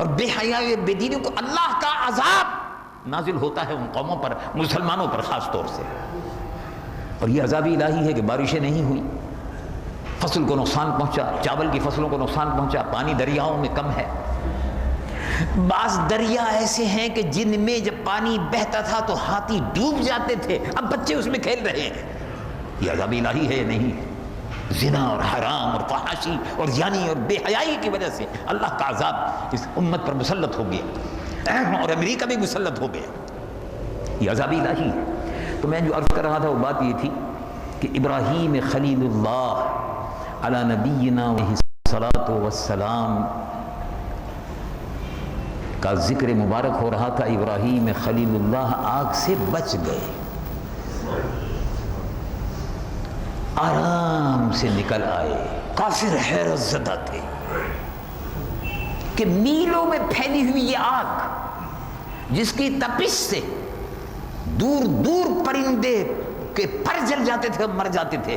اور بے حیائی اور بے دینی کو اللہ کا عذاب نازل ہوتا ہے ان قوموں پر، مسلمانوں پر خاص طور سے. اور یہ عذاب الہی ہے کہ بارشیں نہیں ہوئی، فصل کو نقصان پہنچا، چاول کی فصلوں کو نقصان پہنچا، پانی دریاؤں میں کم ہے. بعض دریا ایسے ہیں کہ جن میں جب پانی بہتا تھا تو ہاتھی ڈوب جاتے تھے، اب بچے اس میں کھیل رہے ہیں. یہ عذاب الہی ہے یا نہیں؟ زنا اور حرام اور فحاشی اور یعنی اور بے حیائی کی وجہ سے اللہ کا عذاب اس امت پر مسلط ہو گیا، اور امریکہ بھی مسلط ہو گیا. یہ عذاب الہی ہے. تو میں جو عرض کر رہا تھا وہ بات یہ تھی کہ ابراہیم خلیل اللہ علی نبینا علیہ الصلاۃ والسلام کا ذکر مبارک ہو رہا تھا. ابراہیم خلیل اللہ آگ سے بچ گئے، آرام سے نکل آئے. کافر حیرت زدہ تھے کہ میلوں میں پھیلی ہوئی یہ آگ جس کی تپش سے دور دور پرندے کے پر جل جاتے تھے اور مر جاتے تھے،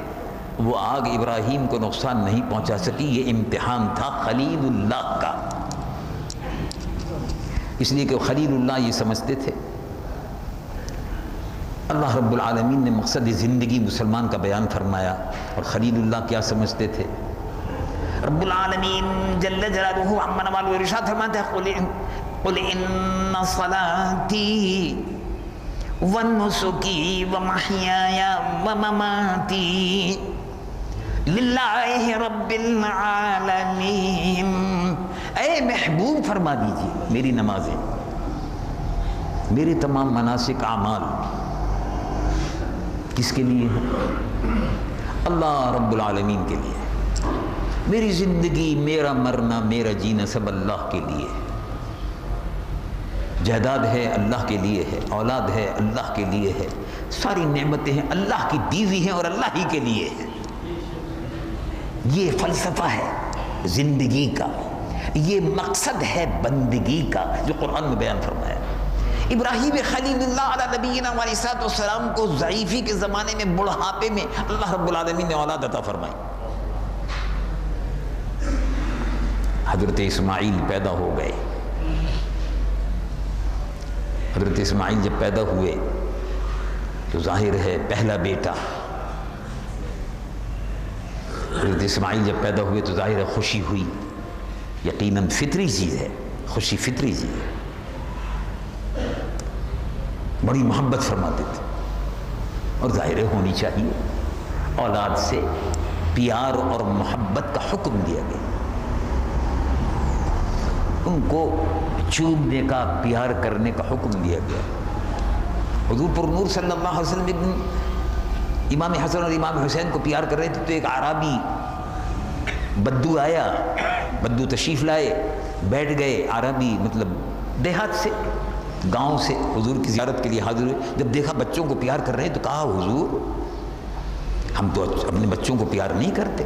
وہ آگ ابراہیم کو نقصان نہیں پہنچا سکی. یہ امتحان تھا خلیل اللہ کا، اس لیے کہ خلیل اللہ یہ سمجھتے تھے. اللہ رب العالمین نے مقصد زندگی مسلمان کا بیان فرمایا، اور خلیل اللہ کیا سمجھتے تھے. رب العالمین جل جلالہ عما نوالہ ارشاد فرماتے ہیں قل ان صلاتی ونسکی ومحیای ومماتی للہ رب العالمین. اے محبوب فرما دیجیے میری نمازیں، میرے تمام مناسک اعمال کس کے لیے ہیں؟ اللہ رب العالمین کے لیے. میری زندگی، میرا مرنا، میرا جینا سب اللہ کے لیے. جائیداد ہے اللہ کے لیے ہے، اولاد ہے اللہ کے لیے ہے، ساری نعمتیں ہیں اللہ کی دی ہوئی ہیں اور اللہ ہی کے لیے ہیں. یہ فلسفہ ہے زندگی کا، یہ مقصد ہے بندگی کا جو قرآن میں بیان فرمایا. ابراہیم خلیل اللہ علیہ نبینا علیہ السلام کو ضعیفی کے زمانے میں، بڑھاپے میں اللہ رب العالمین نے اولاد عطا فرمائی. حضرت اسماعیل پیدا ہو گئے. حضرت اسماعیل جب پیدا ہوئے تو ظاہر ہے پہلا بیٹا. حضرت اسماعیل جب پیدا ہوئے تو ظاہر ہے خوشی ہوئی، یقیناً فطری چیز ہے، خوشی فطری چیز ہے. بڑی محبت فرماتے تھے اور ظاہر ہونی چاہیے. اولاد سے پیار اور محبت کا حکم دیا گیا. ان کو چومنے کا، پیار کرنے کا حکم دیا گیا. حضور پر نور صلی اللہ علیہ وسلم امام حسن اور امام حسین کو پیار کر رہے تھے تو ایک اعرابی بدو آیا، بدو تشریف لائے، بیٹھ گئے. اعرابی مطلب دیہات سے، گاؤں سے حضور کی زیارت کے لیے حاضر ہوئے. جب دیکھا بچوں کو پیار کر رہے ہیں تو کہا حضور ہم تو اپنے بچوں کو پیار نہیں کرتے.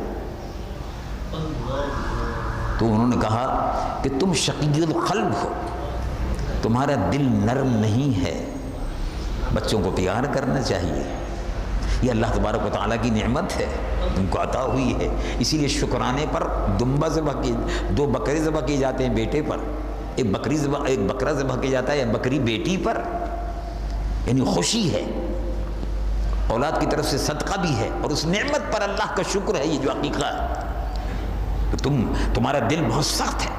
تو انہوں نے کہا کہ تم شقی القلب ہو، تمہارا دل نرم نہیں ہے، بچوں کو پیار کرنا چاہیے. یہ اللہ تبارک و تعالیٰ کی نعمت ہے، تم کو عطا ہوئی ہے. اسی لیے شکرانے پر دو بکرے ذبح کیے جاتے ہیں بیٹے پر، ایک بکرا ذبح کیا جاتا ہے یا بکری بیٹی پر. یعنی خوشی ہے، اولاد کی طرف سے صدقہ بھی ہے، اور اس نعمت پر اللہ کا شکر ہے. یہ جو عقیقہ ہے تو تمہارا دل بہت سخت ہے.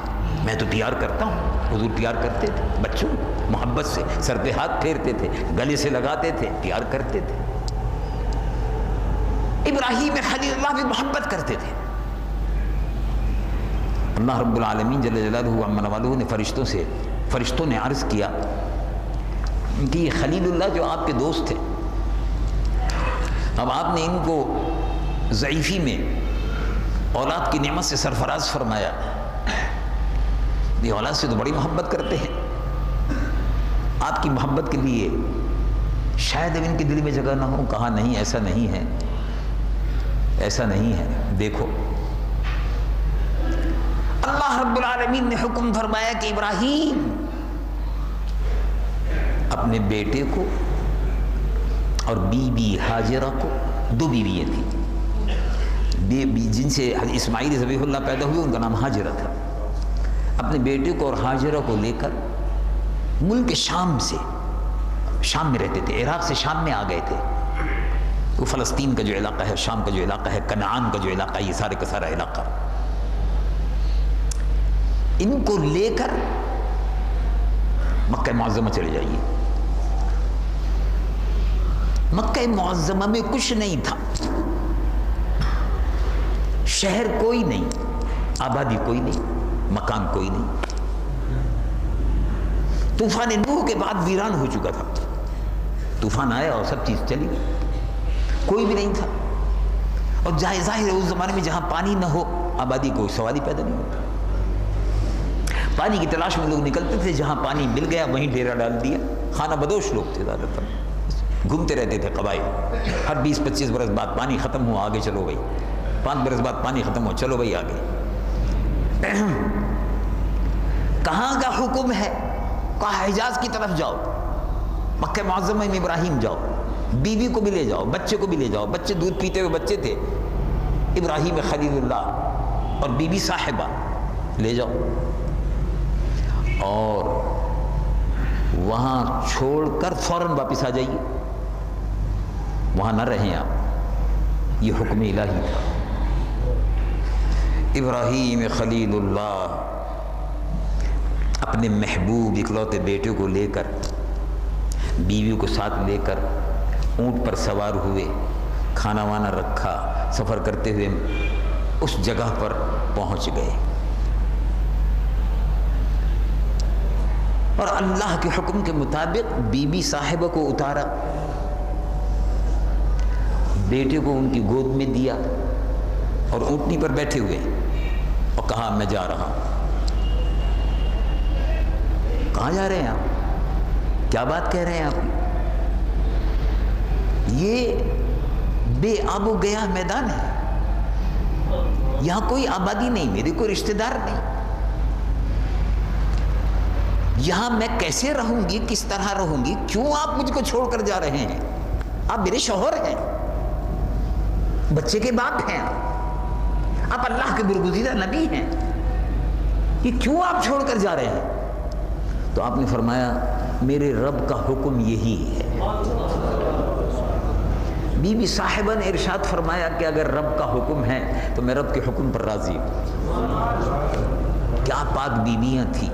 میں تو پیار کرتا ہوں. حضور پیار کرتے تھے بچوں، محبت سے سر پہ ہاتھ پھیرتے تھے، گلے سے لگاتے تھے، پیار کرتے تھے. ابراہیم خلیل اللہ بھی محبت کرتے تھے. اللہ رب العالمین جل جلالہ عما نوالہ نے فرشتوں نے عرض کیا کہ یہ خلیل اللہ جو آپ کے دوست تھے، اب آپ نے ان کو ضعیفی میں اولاد کی نعمت سے سرفراز فرمایا. یہ اولاد سے تو بڑی محبت کرتے ہیں. آپ کی محبت کے لیے شاید اب ان کے دل میں جگہ نہ ہو. کہا نہیں، ایسا نہیں ہے، ایسا نہیں ہے. دیکھو اللہ رب العالمین نے حکم فرمایا کہ ابراہیم اپنے بیٹے کو اور بی بی ہاجرہ کو، دو بیویاں تھیں جن سے اسماعیل ذبیح اللہ پیدا ہوئے، ان کا نام ہاجرہ تھا. اپنے بیٹے کو اور ہاجرہ کو لے کر ملک شام سے، شام میں رہتے تھے، عراق سے شام میں آ گئے تھے، وہ فلسطین کا جو علاقہ ہے، شام کا جو علاقہ ہے، کنعان کا جو علاقہ ہے، یہ سارے کا سارا علاقہ، ان کو لے کر مکہ معظمہ چلے جائیے۔ مکہ معظمہ میں کچھ نہیں تھا، شہر کوئی نہیں، آبادی کوئی نہیں، مکان کوئی نہیں، طوفان نوح کے بعد ویران ہو چکا تھا، طوفان آیا اور سب چیز چلی، کوئی بھی نہیں تھا، اور ظاہر ہے اس زمانے میں جہاں پانی نہ ہو آبادی کوئی سوال ہی پیدا نہیں ہوتا، پانی کی تلاش میں لوگ نکلتے تھے، جہاں پانی مل گیا وہیں ڈیرا ڈال دیا، خانہ بدوش لوگ تھے زیادہ تر، گھومتے رہتے تھے قبائل، ہر 20-25 برس بعد پانی ختم ہو آگے چلو بھائی، 5 برس بعد پانی ختم ہو چلو بھائی آگے۔ کہاں کا حکم ہے؟ کہا حجاز کی طرف جاؤ، مکہ معظمہ میں ابراہیم جاؤ، بیوی کو بھی لے جاؤ، بچے کو بھی لے جاؤ، بچے دودھ پیتے ہوئے بچے تھے، ابراہیم خلیل اللہ اور بیوی صاحبہ لے جاؤ، اور وہاں چھوڑ کر فوراً واپس آ جائیے، وہاں نہ رہیں آپ، یہ حکم الہی تھا۔ ابراہیم خلیل اللہ اپنے محبوب اکلوتے بیٹے کو لے کر، بیوی کو ساتھ لے کر اونٹ پر سوار ہوئے، کھانا وانا رکھا، سفر کرتے ہوئے اس جگہ پر پہنچ گئے، اور اللہ کے حکم کے مطابق بی بی صاحبہ کو اتارا، بیٹے کو ان کی گود میں دیا، اور اونٹنی پر بیٹھے ہوئے، اور کہا میں جا رہا ہوں۔ کہاں جا رہے ہیں آپ؟ کیا بات کہہ رہے ہیں آپ؟ یہ بے آب و گیا میدان ہے، یہاں کوئی آبادی نہیں، میرے کوئی رشتہ دار نہیں، یہاں میں کیسے رہوں گی، کس طرح رہوں گی؟ کیوں آپ مجھ کو چھوڑ کر جا رہے ہیں؟ آپ میرے شوہر ہیں، بچے کے باپ ہیں، آپ اللہ کے برگزیدہ نبی ہیں، یہ کیوں آپ چھوڑ کر جا رہے ہیں؟ تو آپ نے فرمایا میرے رب کا حکم یہی ہے۔ بی بی صاحبہ نے ارشاد فرمایا کہ اگر رب کا حکم ہے تو میں رب کے حکم پر راضی ہوں۔ کیا پاک بیویاں تھیں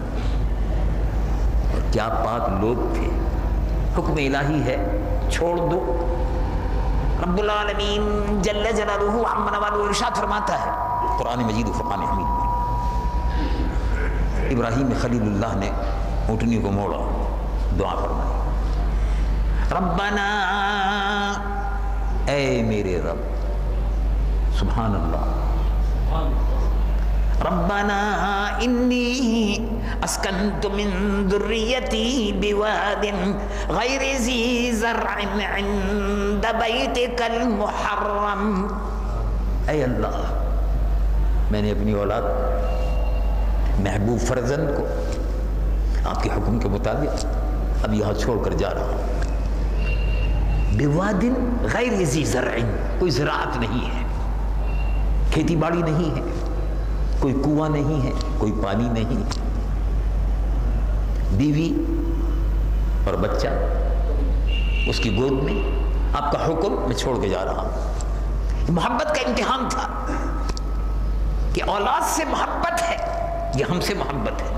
اور کیا پاک لوگ تھے، حکم الہی ہے، چھوڑ دو۔ رب العالمین جل جلالہ عما نوالہ ارشاد فرماتا ہے قرآن مجید و فرقان حمید میں، ابراہیم خلیل اللہ نے اونٹنی کو موڑا، دعا فرمائی، ربنا، اے میرے رب، سبحان اللہ، ربنا انی اسکنت من ذریتی بواد غیر ذی زرع عند بیتک المحرم، اے اللہ میں نے اپنی اولاد، محبوب فرزند کو آپ کے حکم کے مطابق اب یہاں چھوڑ کر جا رہا ہوں، بواد غیر ذی زرع، کوئی زراعت نہیں ہے، کھیتی باڑی نہیں ہے، کوئی کنواں نہیں ہے، کوئی پانی نہیں ہے، بیوی اور بچہ اس کی گود میں، آپ کا حکم میں چھوڑ کے جا رہا ہوں۔ محبت کا امتحان تھا کہ اولاد سے محبت ہے یا ہم سے محبت ہے۔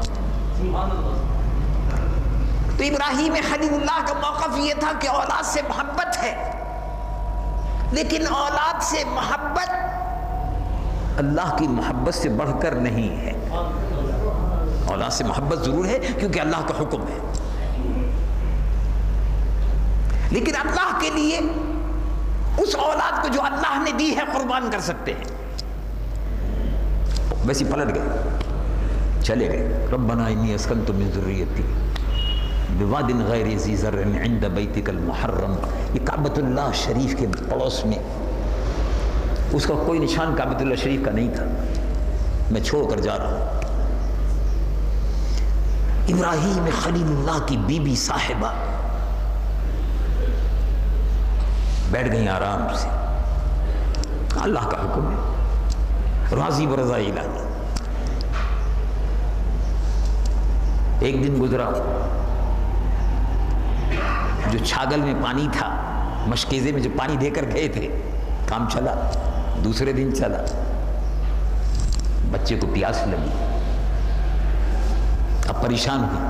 تو ابراہیم خلیل اللہ کا موقف یہ تھا کہ اولاد سے محبت ہے، لیکن اولاد سے محبت اللہ کی محبت سے بڑھ کر نہیں ہے۔ اولاد سے محبت ضرور ہے کیونکہ اللہ کا حکم ہے، لیکن اللہ کے لیے اس اولاد کو جو اللہ نے دی ہے قربان کر سکتے ہیں۔ ویسے پلٹ گئے، چلے گئے، ربنا انی اسکنت من ذریتی بواد غیر ذی زرع عند بیتک المحرم، یہ کعبۃ اللہ شریف کے پڑوس میں، اس کا کوئی نشان کعبۃ اللہ شریف کا نہیں تھا، میں چھوڑ کر جا رہا ہوں۔ ابراہیم خلیل اللہ کی بی بی صاحبہ بیٹھ گئی آرام سے، اللہ کا حکم ہے، راضی برضا الہی۔ ایک دن گزرا، جو چھاگل میں پانی تھا، مشکیزے میں جو پانی دے کر گئے تھے، کام چلا۔ دوسرے دن چلا، بچے کو پیاس لگی، اب پریشان ہوئی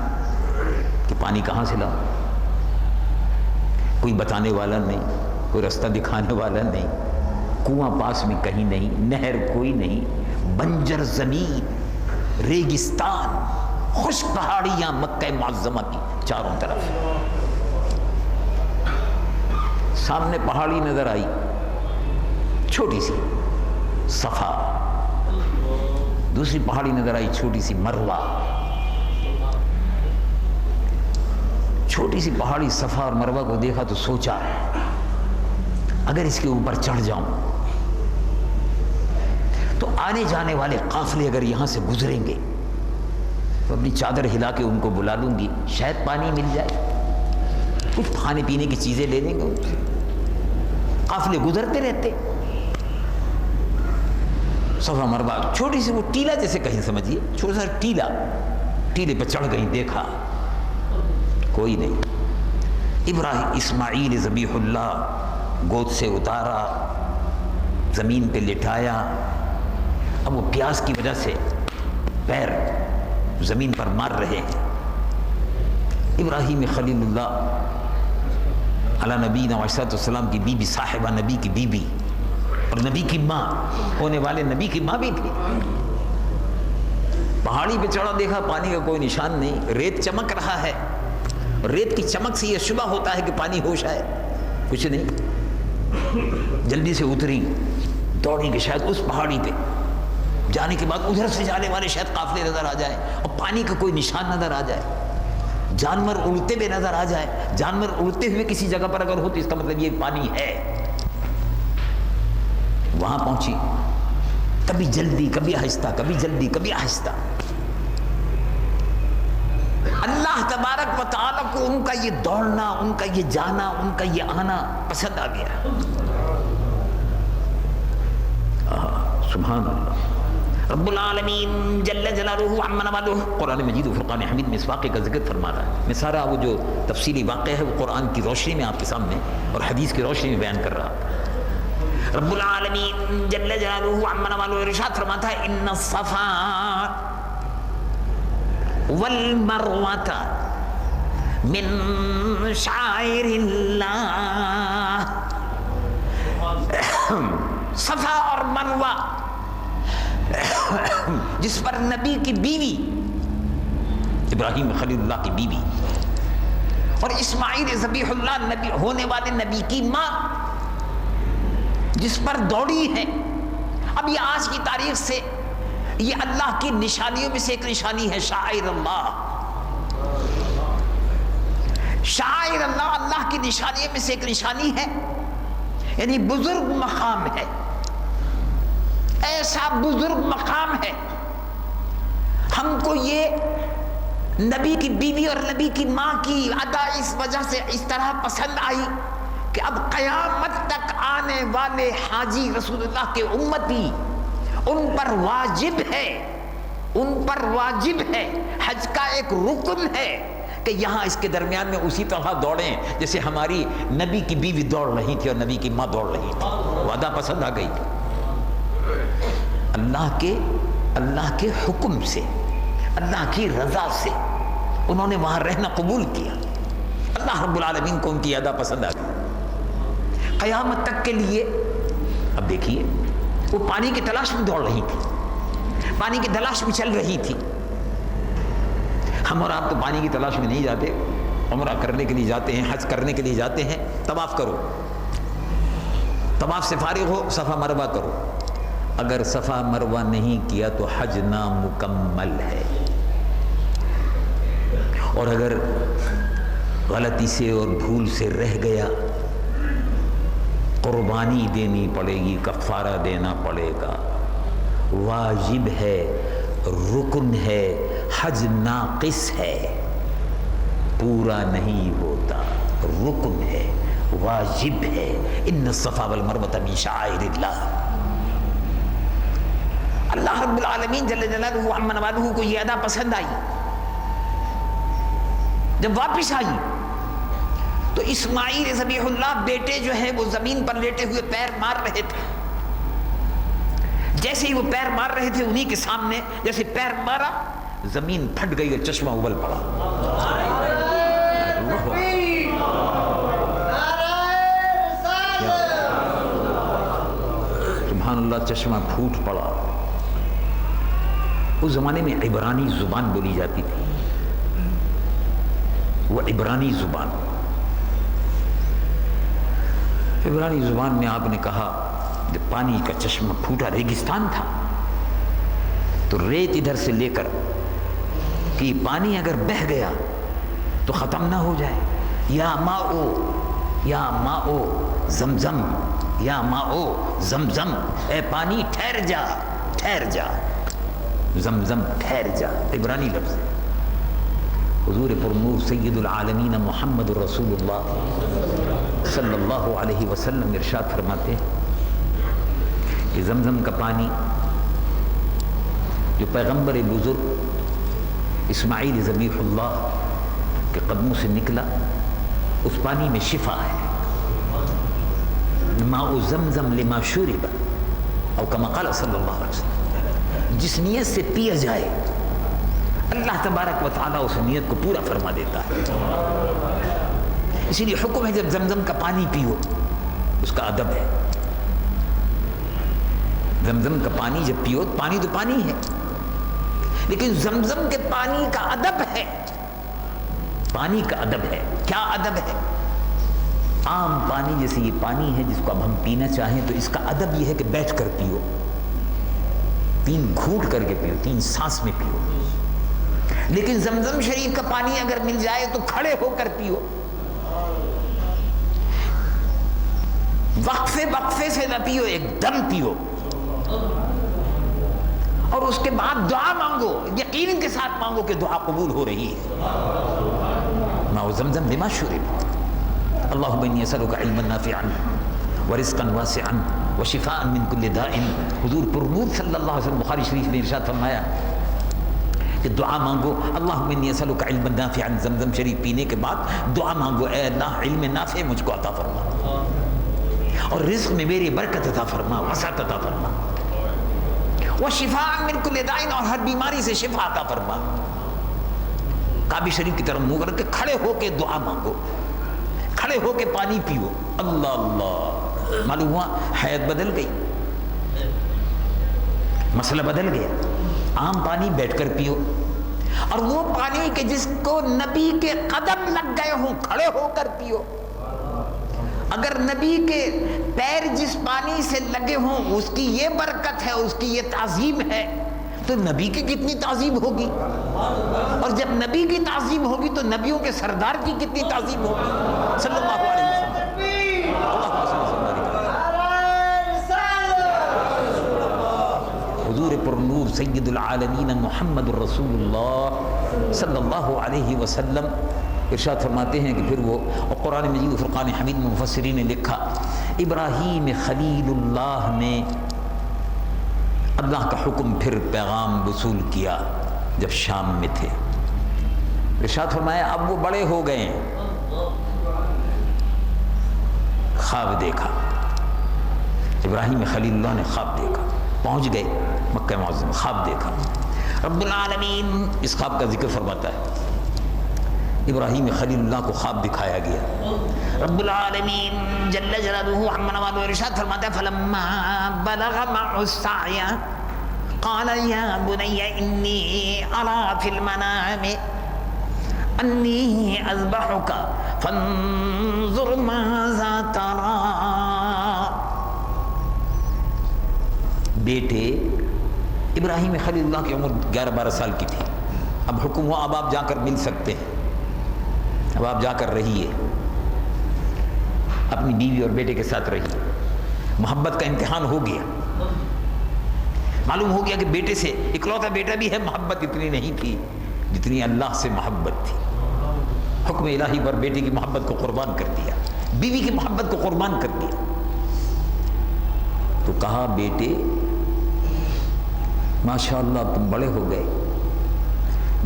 کہ پانی کہاں سے لاؤ، کوئی بتانے والا نہیں، کوئی رستہ دکھانے والا نہیں، کنواں پاس میں کہیں نہیں، نہر کوئی نہیں، بنجر زمین، ریگستان، خشک پہاڑیاں مکہ معظمہ کی چاروں طرف۔ سامنے پہاڑی نظر آئی چھوٹی سی صفا، دوسری پہاڑی نظر آئی چھوٹی سی مروہ۔ چھوٹی سی پہاڑی صفا اور مروہ کو دیکھا تو سوچا اگر اس کے اوپر چڑھ جاؤں تو آنے جانے والے قافلے اگر یہاں سے گزریں گے تو اپنی چادر ہلا کے ان کو بلا لوں گی، شاید پانی مل جائے، کچھ کھانے پینے کی چیزیں لے لیں گے ان سے۔ قافلے گزرتے رہتے، صفا مروہ چھوٹی سی وہ ٹیلا جیسے کہیں سمجھیے، چھوٹا سا ٹیلا، ٹیلے پہ چڑھ گئی، دیکھا کوئی نہیں۔ ابراہیم اسماعیل ذبیح اللہ گود سے اتارا، زمین پہ لٹایا، اب وہ پیاس کی وجہ سے پیر زمین پر مار رہے ہیں۔ ابراہیم خلیل اللہ علی نبینا علیہ السلام کی بیوی، صاحبہ نبی کی بیوی اور نبی کی ماں، ہونے والے نبی کی ماں بھی تھی۔ پہاڑی پہ چڑھا، دیکھا پانی کا کوئی نشان نہیں، ریت چمک رہا ہے، ریت کی چمک سے یہ شبہ ہوتا ہے کہ پانی ہوش ہے، کچھ نہیں۔ جلدی سے اتری، دوڑی کہ شاید اس پہاڑی پہ جانے کے بعد ادھر سے جانے والے شاید قافلے نظر آ جائے اور پانی کا کوئی نشان نظر آ جائے، جانور اڑتے ہوئے نظر آ جائے۔ جانور اڑتے ہوئے کسی جگہ پر اگر ہو تو اس کا مطلب یہ پانی ہے۔ وہاں پہنچی، کبھی جلدی کبھی آہستہ، کبھی جلدی کبھی آہستہ۔ اللہ تبارک و تعالیٰ کو ان کا یہ دوڑنا، ان کا یہ جانا، ان کا یہ آنا پسند آ گیا۔ سبحان اللہ۔ رب العالمین جل جلالہ عما نوالہ قرآن مجید و فرقان حمید میں اس واقعے کا ذکر فرما رہا ہے۔ میں سارا وہ جو تفصیلی واقعہ ہے وہ قرآن کی روشنی میں آپ کے سامنے اور حدیث کی روشنی میں بیان کر رہا ہوں۔ رب العالمین جل جلالہ عما نوالہ ارشاد فرماتا ہے ان الصفا والمروۃ من شعائر اللہ۔ صفا اور مروہ جس پر نبی کی بیوی ابراہیم خلیل اللہ کی بیوی اور اسماعیل ذبیح اللہ نبی ہونے والے نبی کی ماں جس پر دوڑی ہے، اب یہ آج کی تاریخ سے یہ اللہ کی نشانیوں میں سے ایک نشانی ہے، شعائر اللہ۔ شعائر اللہ اللہ کی نشانیوں میں سے ایک نشانی ہے، یعنی بزرگ مقام ہے، ایسا بزرگ مقام ہے۔ ہم کو یہ نبی کی بیوی اور نبی کی ماں کی ادا اس وجہ سے اس طرح پسند آئی کہ اب قیامت تک آنے والے حاجی رسول اللہ کے امتی ان پر واجب ہے، ان پر واجب ہے، حج کا ایک رکن ہے کہ یہاں اس کے درمیان میں اسی طرح دوڑیں جیسے ہماری نبی کی بیوی دوڑ رہی تھی اور نبی کی ماں دوڑ رہی تھی۔ وعدہ پسند آ گئی تھی اللہ کے حکم سے، اللہ کی رضا سے انہوں نے وہاں رہنا قبول کیا۔ اللہ رب العالمین کو ان کی ادا پسند آ گئی قیامت تک کے لیے۔ اب دیکھیے وہ پانی کی تلاش میں دوڑ رہی تھی، پانی کی تلاش میں چل رہی تھی۔ ہم اور آپ تو پانی کی تلاش میں نہیں جاتے، عمرہ کرنے کے لیے جاتے ہیں، حج کرنے کے لیے جاتے ہیں، طواف کرو، طواف سے فارغ ہو صفا مروہ کرو۔ اگر صفا مروہ نہیں کیا تو حج نامکمل ہے، اور اگر غلطی سے اور بھول سے رہ گیا قربانی دینی پڑے گی، کفارہ دینا پڑے گا، واجب ہے، رکن ہے، حج ناقص ہے، پورا نہیں ہوتا، رکن ہے، واجب ہے۔ ان الصفا والمروۃ من شعائر اللہ۔ اللہ رب العالمین جل جلالہ عما نوالہ کو یہ ادا پسند آئی جب واپس آئی تو اسماعیل ذبیح اللہ بیٹے جو ہے وہ زمین پر لیٹے ہوئے پیر مار رہے تھے. جیسے ہی وہ پیر مار رہے تھے انہی کے سامنے جیسے پیر مارا زمین پھٹ گئی اور چشمہ ابل پڑا. سبحان اللہ, چشمہ پھوٹ پڑا. اس زمانے میں عبرانی زبان بولی جاتی تھی, وہ عبرانی زبان. عبرانی زبان میں آپ نے کہا جب پانی کا چشمہ پھوٹا, ریگستان تھا تو ریت ادھر سے لے کر کہ پانی اگر بہہ گیا تو ختم نہ ہو جائے. یا ماؤ زمزم, یا ماؤ زمزم, اے پانی ٹھہر جا, ٹھہر جا, زمزم ٹھہر جا, عبرانی لفظ ہے. حضور پرنور سید العالمین محمد رسول اللہ صلی اللہ علیہ وسلم ارشاد فرماتے ہیں کہ زمزم کا پانی جو پیغمبر بزرگ اسماعیل ذبیح اللہ کے قدموں سے نکلا, اس پانی میں شفا ہے. ماء زمزم لما شرب او کما قال صلی اللہ علیہ وسلم, جس نیت سے پیا جائے اللہ تبارک و تعالیٰ اس نیت کو پورا فرما دیتا ہے. اسی لیے حکم ہے جب زمزم کا پانی پیو, اس کا ادب ہے. زمزم کا پانی جب پیو, پانی تو پانی ہے لیکن زمزم کے پانی کا ادب ہے. پانی کا ادب ہے. کیا ادب ہے؟ عام پانی جیسے یہ پانی ہے جس کو اب ہم پینا چاہیں تو اس کا ادب یہ ہے کہ بیٹھ کر پیو, 3 گھونٹ کر کے پیو, 3 سانس میں پیو. لیکن زمزم شریف کا پانی اگر مل جائے تو کھڑے ہو کر پیو, وقفے سے نہ پیو, ایک دم پیو اور اس کے بعد دعا مانگو, یقین کے ساتھ مانگو کہ دعا قبول ہو رہی ہے. ماء زمزم لما شرب. اللهم انی اسألک علما نافعا ورزقا واسعا وشفاء من كل داء. حضور پرنور صلی اللہ علیہ وسلم بخاری شریف میں ارشاد فرمایا کہ دعا مانگو, اللہم انی اسألک علما نافعا, زمزم شریف پینے کے بعد دعا مانگو, اے اللہ علم نافع مجھ کو عطا فرما اور رزق میں میری برکت عطا فرما, وسعت عطا فرما, وشفاء من کل داء, اور ہر بیماری سے شفا عطا فرما. کعبہ شریف کی طرف منہ کر کے کھڑے ہو کے دعا مانگو, کھڑے ہو کے پانی پیو. اللہ اللہ, معلوم ہوا حیات بدل گئی, مسئلہ بدل گیا. عام پانی بیٹھ کر پیو, اور وہ پانی کہ جس کو نبی کے قدم لگ گئے ہوں کھڑے ہو کر پیو. اگر نبی کے پیر جس پانی سے لگے ہوں اس کی یہ برکت ہے, اس کی یہ تعظیم ہے, تو نبی کی کتنی تعظیم ہوگی. اور جب نبی کی تعظیم ہوگی تو نبیوں کے سردار کی کتنی تعظیم ہوگی صلی اللہ علیہ وسلم. حضور پرنور سید العالمین محمد الرسول اللہ صلی اللہ علیہ وسلم ارشاد فرماتے ہیں کہ پھر وہ, اور قرآن مجید و فرقان حمید میں مفسرین نے لکھا, ابراہیم خلیل اللہ نے اللہ کا حکم پھر پیغام وصول کیا جب شام میں تھے. ارشاد فرمایا اب وہ بڑے ہو گئے ہیں, خواب دیکھا. ابراہیم خلیل اللہ نے خواب دیکھا, پہنچ گئے مکہ معظم, خواب دیکھا. رب العالمین اس خواب کا ذکر فرماتا ہے. ابراہیم خلیل اللہ کو خواب دکھایا گیا. رب العالمین جل جلالہ عما نوالہ ارشاد فرماتا ہے فلما بلغ معه السعی قال یا بنی انی ارى فی المنام انی اذبحک فانظر ماذا ترى. بیٹے ابراہیم خلیل اللہ کی عمر 11-12 سال کی تھی. اب حکم ہوا اب آپ جا کر مل سکتے ہیں, اب آپ جا کر رہیے, اپنی بیوی اور بیٹے کے ساتھ رہیے. محبت کا امتحان ہو گیا. معلوم ہو گیا کہ بیٹے سے, اکلوتا بیٹا بھی ہے, محبت اتنی نہیں تھی جتنی اللہ سے محبت تھی. حکم الہی پر بیٹے کی محبت کو قربان کر دیا, بیوی کی محبت کو قربان کر دیا. تو کہا بیٹے ماشاءاللہ تم بڑے ہو گئے.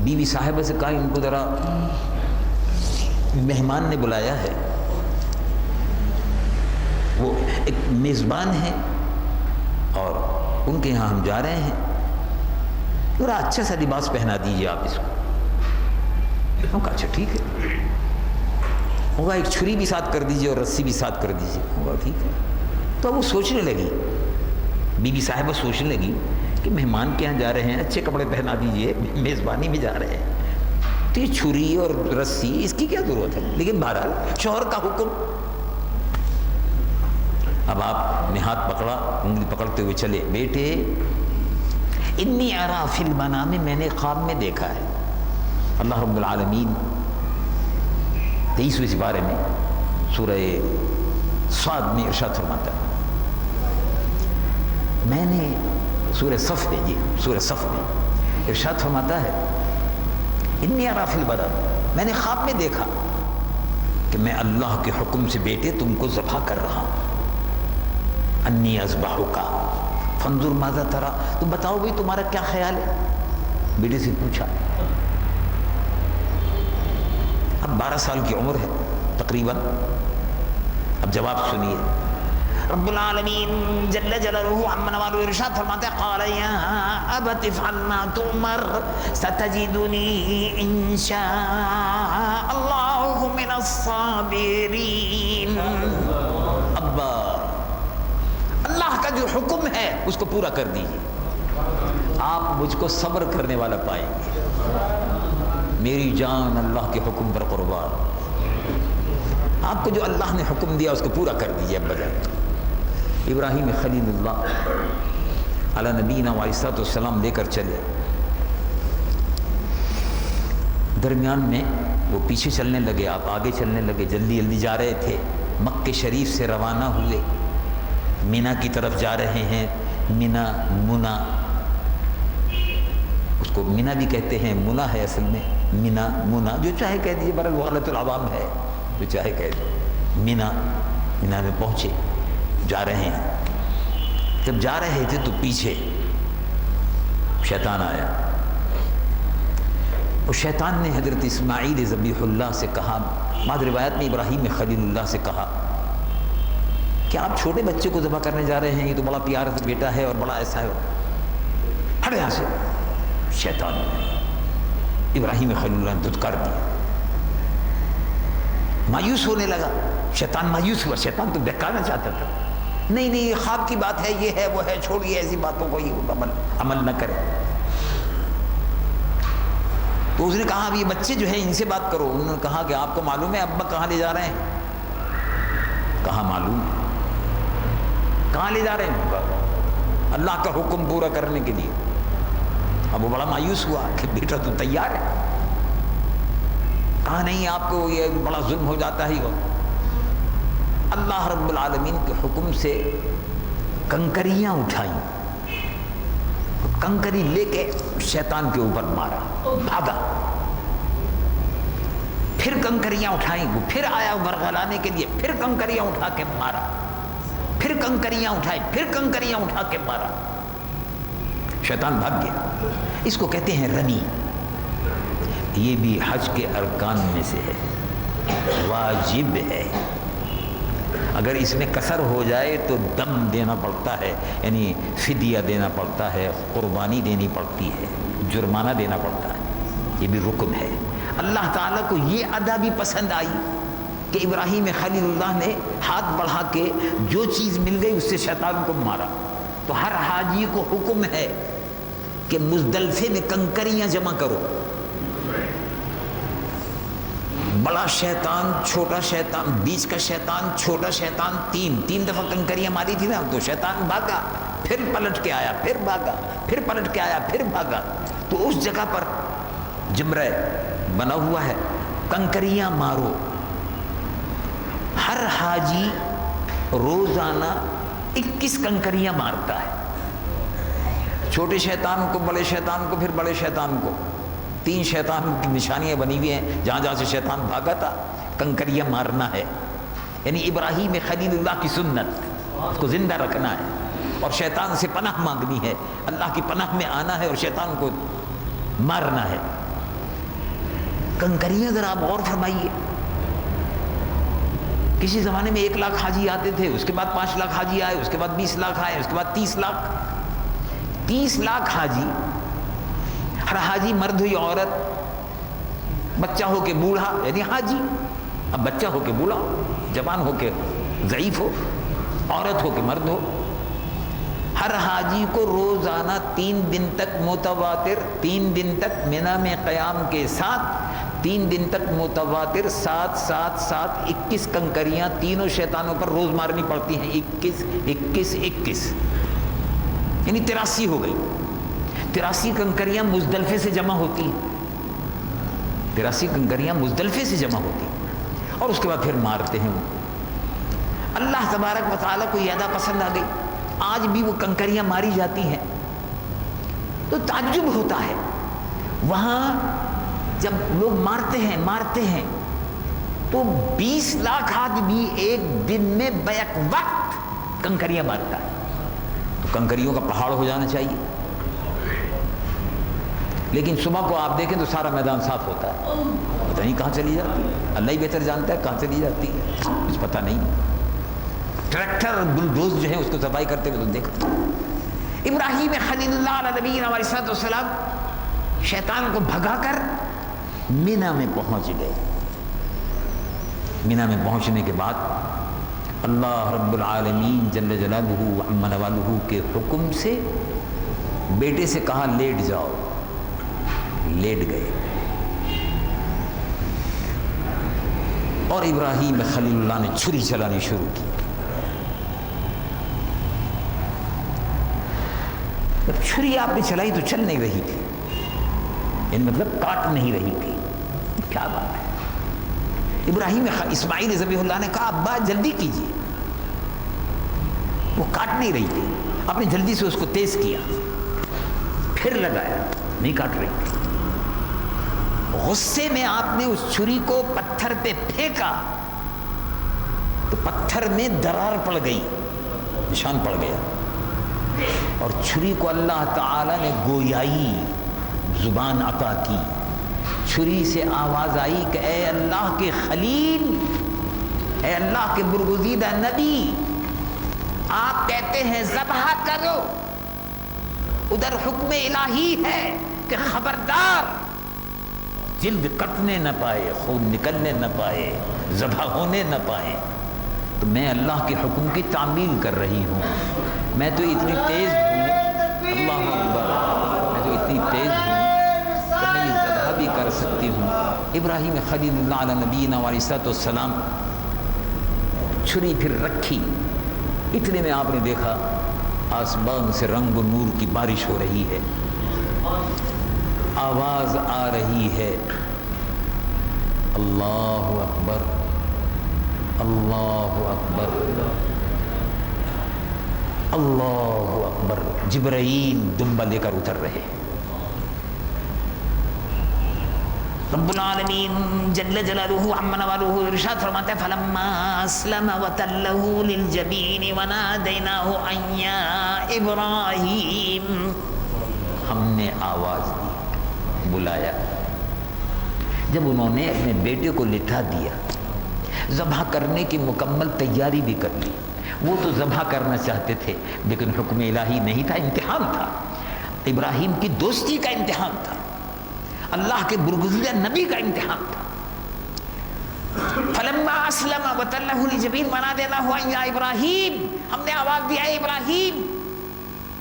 بیوی صاحبہ سے کہا ان کو ذرا مہمان نے بلایا ہے، وہ ایک میزبان ہے اور ان کے یہاں ہم جا رہے ہیں، تھوڑا اچھا سا لباس پہنا دیجیے آپ اس کو۔ ہم کہا اچھا ٹھیک ہے، ہوگا ایک چھری بھی ساتھ کر دیجیے اور رسی بھی ساتھ کر دیجیے، ہوگا ٹھیک ہے۔ تو وہ سوچنے لگی، بی بی صاحبہ سوچنے لگی کہ مہمان کے یہاں جا رہے ہیں، اچھے کپڑے پہنا دیجیے، میزبانی میں جا رہے ہیں، تو یہ چھری اور رسی اس کی کیا ضرورت ہے؟ لیکن بہرحال شوہر کا حکم۔ اب آپ نے ہاتھ پکڑا، انگلی پکڑتے ہوئے چلے، بیٹے انی ارا فی المنام، میں نے خواب میں دیکھا ہے۔ اللہ رب العالمین 23ویں سپارے میں سورہ صاد میں ارشاد فرماتا ہے، میں نے سورہ صف میں، سورہ صف میں ارشاد فرماتا ہے انی ارا فی المنام، میں نے خواب میں دیکھا کہ میں اللہ کے حکم سے بیٹے تم کو ذبح کر رہا ہوں۔ انی اذبحک فانظر ماذا تری، تم بتاؤ بھائی تمہارا کیا خیال ہے؟ بیٹے سے پوچھا، اب 12 سال کی عمر ہے تقریباً۔ اب جواب سنیے، رب العالمین جل جلالہ عما نوالہ ارشاد فرماتے ہیں قال یا ابت افعل ما تؤمر ستجدنی ان شاء اللہ من الصابرین۔ ابا اللہ کا جو حکم ہے اس کو پورا کر دیجیے، آپ مجھ کو صبر کرنے والا پائیں گے۔ میری جان اللہ کے حکم پر قربان، آپ کو جو اللہ نے حکم دیا اس کو پورا کر دیجیے۔ ابا جان ابراہیم خلیل اللہ علی نبینا علیہ السلام لے کر چلے، درمیان میں وہ پیچھے چلنے لگے، آپ آگے چلنے لگے، جلدی جلدی جا رہے تھے۔ مکہ شریف سے روانہ ہوئے، مینا کی طرف جا رہے ہیں۔ مینا، منا، اس کو مینا بھی کہتے ہیں، منا ہے اصل میں، مینا منا جو چاہے کہہ دیجیے، برحال غلط العوام ہے، جو چاہے کہہ دیجیے۔ مینا میں پہنچے، جا رہے ہیں۔ جب جا رہے تھے تو پیچھے شیطان آیا، اور شیطان نے حضرت اسماعیل ذبیح اللہ سے کہا، بعض روایت میں ابراہیم خلیل اللہ سے کہا کہ آپ چھوٹے بچے کو ذبح کرنے جا رہے ہیں، یہ تو بڑا پیارا بیٹا ہے اور بڑا ایسا ہے، ہٹ یہاں سے۔ شیطان ابراہیم خلیل اللہ نے دھتکار دیا، مایوس ہونے لگا، شیطان مایوس ہوا، شیطان تو بہکانا چاہتا تھا، نہیں نہیں یہ خواب کی بات ہے، یہ ہے وہ ہے، چھوڑیے ایسی باتوں کو، یہ عمل نہ کرے۔ تو اس نے کہا اب یہ بچے جو ہیں ان سے بات کرو۔ انہوں نے کہا کہ آپ کو معلوم ہے ابا کہاں لے جا رہے ہیں؟ کہا معلوم ہے۔ کہاں لے جا رہے ہیں؟ کہا اللہ کا حکم پورا کرنے کے لیے۔ اب وہ بڑا مایوس ہوا کہ بیٹا تو تیار ہے۔ کہا نہیں آپ کو یہ بڑا ظلم ہو جاتا ہے۔ اللہ رب العالمین کے حکم سے کنکریاں اٹھائیں، کنکری لے کے شیطان کے اوپر مارا، بھاگا۔ پھر کنکریاں اٹھائیں، وہ پھر آیا ورغلانے کے لیے، پھر کنکریاں اٹھا کے مارا، پھر کنکریاں اٹھائیں، پھر کنکریاں اٹھا کے مارا۔ شیطان بھاگ گیا۔ اس کو کہتے ہیں رمی۔ یہ بھی حج کے ارکان میں سے ہے، واجب ہے۔ اگر اس میں کسر ہو جائے تو دم دینا پڑتا ہے، یعنی فدیہ دینا پڑتا ہے، قربانی دینی پڑتی ہے، جرمانہ دینا پڑتا ہے، یہ بھی رکن ہے۔ اللہ تعالیٰ کو یہ ادا بھی پسند آئی کہ ابراہیم خلیل اللہ نے ہاتھ بڑھا کے جو چیز مل گئی اس سے شیطان کو مارا۔ تو ہر حاجی کو حکم ہے کہ مزدلفے میں کنکریاں جمع کرو۔ بڑا شیطان، چھوٹا شیطان، بیچ کا شیطان، چھوٹا شیطان، تین دفعہ کنکریاں ماری تھی نا، تو شیطان بھاگا، پھر پلٹ کے آیا، پھر بھاگا، پھر پلٹ کے آیا، پھر بھاگا۔ تو اس جگہ پر جمرہ بنا ہوا ہے، کنکریاں مارو۔ ہر حاجی روزانہ 21 کنکریاں مارتا ہے، چھوٹے شیطان کو، بڑے شیطان کو، پھر بڑے شیطان کو۔ 3 شیطان کی نشانیاں بنی ہوئی ہیں، جہاں جہاں سے شیطان بھاگا تھا کنکریاں مارنا ہے، یعنی ابراہیم خلیل اللہ کی سنت، اس کو زندہ رکھنا ہے، اور شیطان سے پناہ مانگنی ہے، اللہ کی پناہ میں آنا ہے اور شیطان کو مارنا ہے۔ کنکریاں ذرا آپ غور فرمائیے، کسی زمانے میں 1 لاکھ حاجی آتے تھے، اس کے بعد 5 لاکھ حاجی آئے، اس کے بعد 20 لاکھ آئے، اس کے بعد 30 لاکھ. 30 لاکھ حاجی. ہر حاجی مرد ہو یا عورت، بچہ ہو کے بوڑھا، یعنی حاجی. اب بچہ ہو کے بوڑھا ہو، جوان ہو کے ضعیف ہو، عورت ہو کے مرد ہو، ہر حاجی کو روزانہ 3 دن تک متواتر، 3 دن تک منی میں قیام کے ساتھ، 3 دن تک متواتر 7 7 7 21 کنکریاں تینوں شیطانوں پر روز مارنی پڑتی ہیں. 21 21 21 یعنی 83 ہو گئی. 83 کنکریاں مزدلفے سے جمع ہوتی ہیں. 83 کنکریاں مزدلفے سے جمع ہوتی ہیں اور اس کے بعد پھر مارتے ہیں. اللہ تبارک و تعالیٰ کو یہ ادا پسند آ گئی. آج بھی وہ کنکریاں ماری جاتی ہیں تو تعجب ہوتا ہے. وہاں جب لوگ مارتے ہیں تو 20 لاکھ آدمی ایک دن میں بیک وقت کنکریاں مارتا ہے. تو کنکریوں کا پہاڑ ہو جانا چاہیے. لیکن صبح کو آپ دیکھیں تو سارا میدان صاف ہوتا ہے. پتہ نہیں کہاں چلی جاتی ہے، اللہ ہی بہتر جانتا ہے کہاں چلی جاتی ہے، کچھ پتہ نہیں. ٹریکٹر بلڈوز جو ہے اس کو صفائی کرتے ہوئے تو دیکھو. ابراہیم خلیل اللہ علیہ نبینا علیہ السلام شیطان کو بھگا کر منی میں پہنچ گئے. منی میں پہنچنے کے بعد اللہ رب العالمین جل جلالہ وعم نوالہ کے حکم سے بیٹے سے کہا لیٹ جاؤ. لیٹ گئے اور ابراہیم خلیل اللہ نے چھری چلانی شروع کی. جب چھری آپ نے چلائی تو چل نہیں رہی تھی، یعنی مطلب کاٹ نہیں رہی تھی. کیا بات ہے. ابراہیم اسماعیل ذبیح اللہ نے کہا ابا جلدی کیجیے. وہ کاٹ نہیں رہی تھی. آپ نے جلدی سے اس کو تیز کیا، پھر لگایا، نہیں کاٹ رہی تھی. غصے میں آپ نے اس چھری کو پتھر پہ پھینکا تو پتھر میں درار پڑ گئی، نشان پڑ گیا. اور چھری کو اللہ تعالی نے گویائی زبان عطا کی. چھری سے آواز آئی کہ اے اللہ کے خلیل، اے اللہ کے برگزیدہ نبی، آپ کہتے ہیں ذبح کرو، ادھر حکم الہی ہے کہ خبردار جلد کٹنے نہ پائے، خون نکلنے نہ پائے، ذبح ہونے نہ پائے. تو میں اللہ کے حکم کی تعمیل کر رہی ہوں. میں تو اتنی تیز ہوں، اللہ اکبر، میں تو اتنی تیز ہوں کہ میں یہ ذبح بھی کر سکتی ہوں. ابراہیم خلیل اللہ علیہ نبینا علیہ السلام چھری پھر رکھی. اتنے میں آپ نے دیکھا آسمان سے رنگ و نور کی بارش ہو رہی ہے. آواز آ رہی ہے اللہ اکبر، اللہ اکبر، اللہ اکبر. جبرائیل دمبا لے کر اتر رہے. رب العالمین جل جلالہ عم نوالہ ارشاد فرماتا ہے فلما اسلم وتلہ للجبین ونادیناہ ان یا ابراہیم. ہم نے آواز دی، بلایا. جب انہوں نے اپنے بیٹے کو لٹھا دیا، ذبح کرنے کی مکمل تیاری بھی کر لی. وہ تو ذبح کرنا چاہتے تھے لیکن حکم الہی نہیں تھا، امتحان تھا، ابراہیم کی دوستی کا امتحان تھا، اللہ کے برگزیدہ نبی کا امتحان تھا. فلما اسلم وتلہ للجبین ونادیناہ ان یا ابراہیم. ہم نے آواز دیا ہے ابراہیم.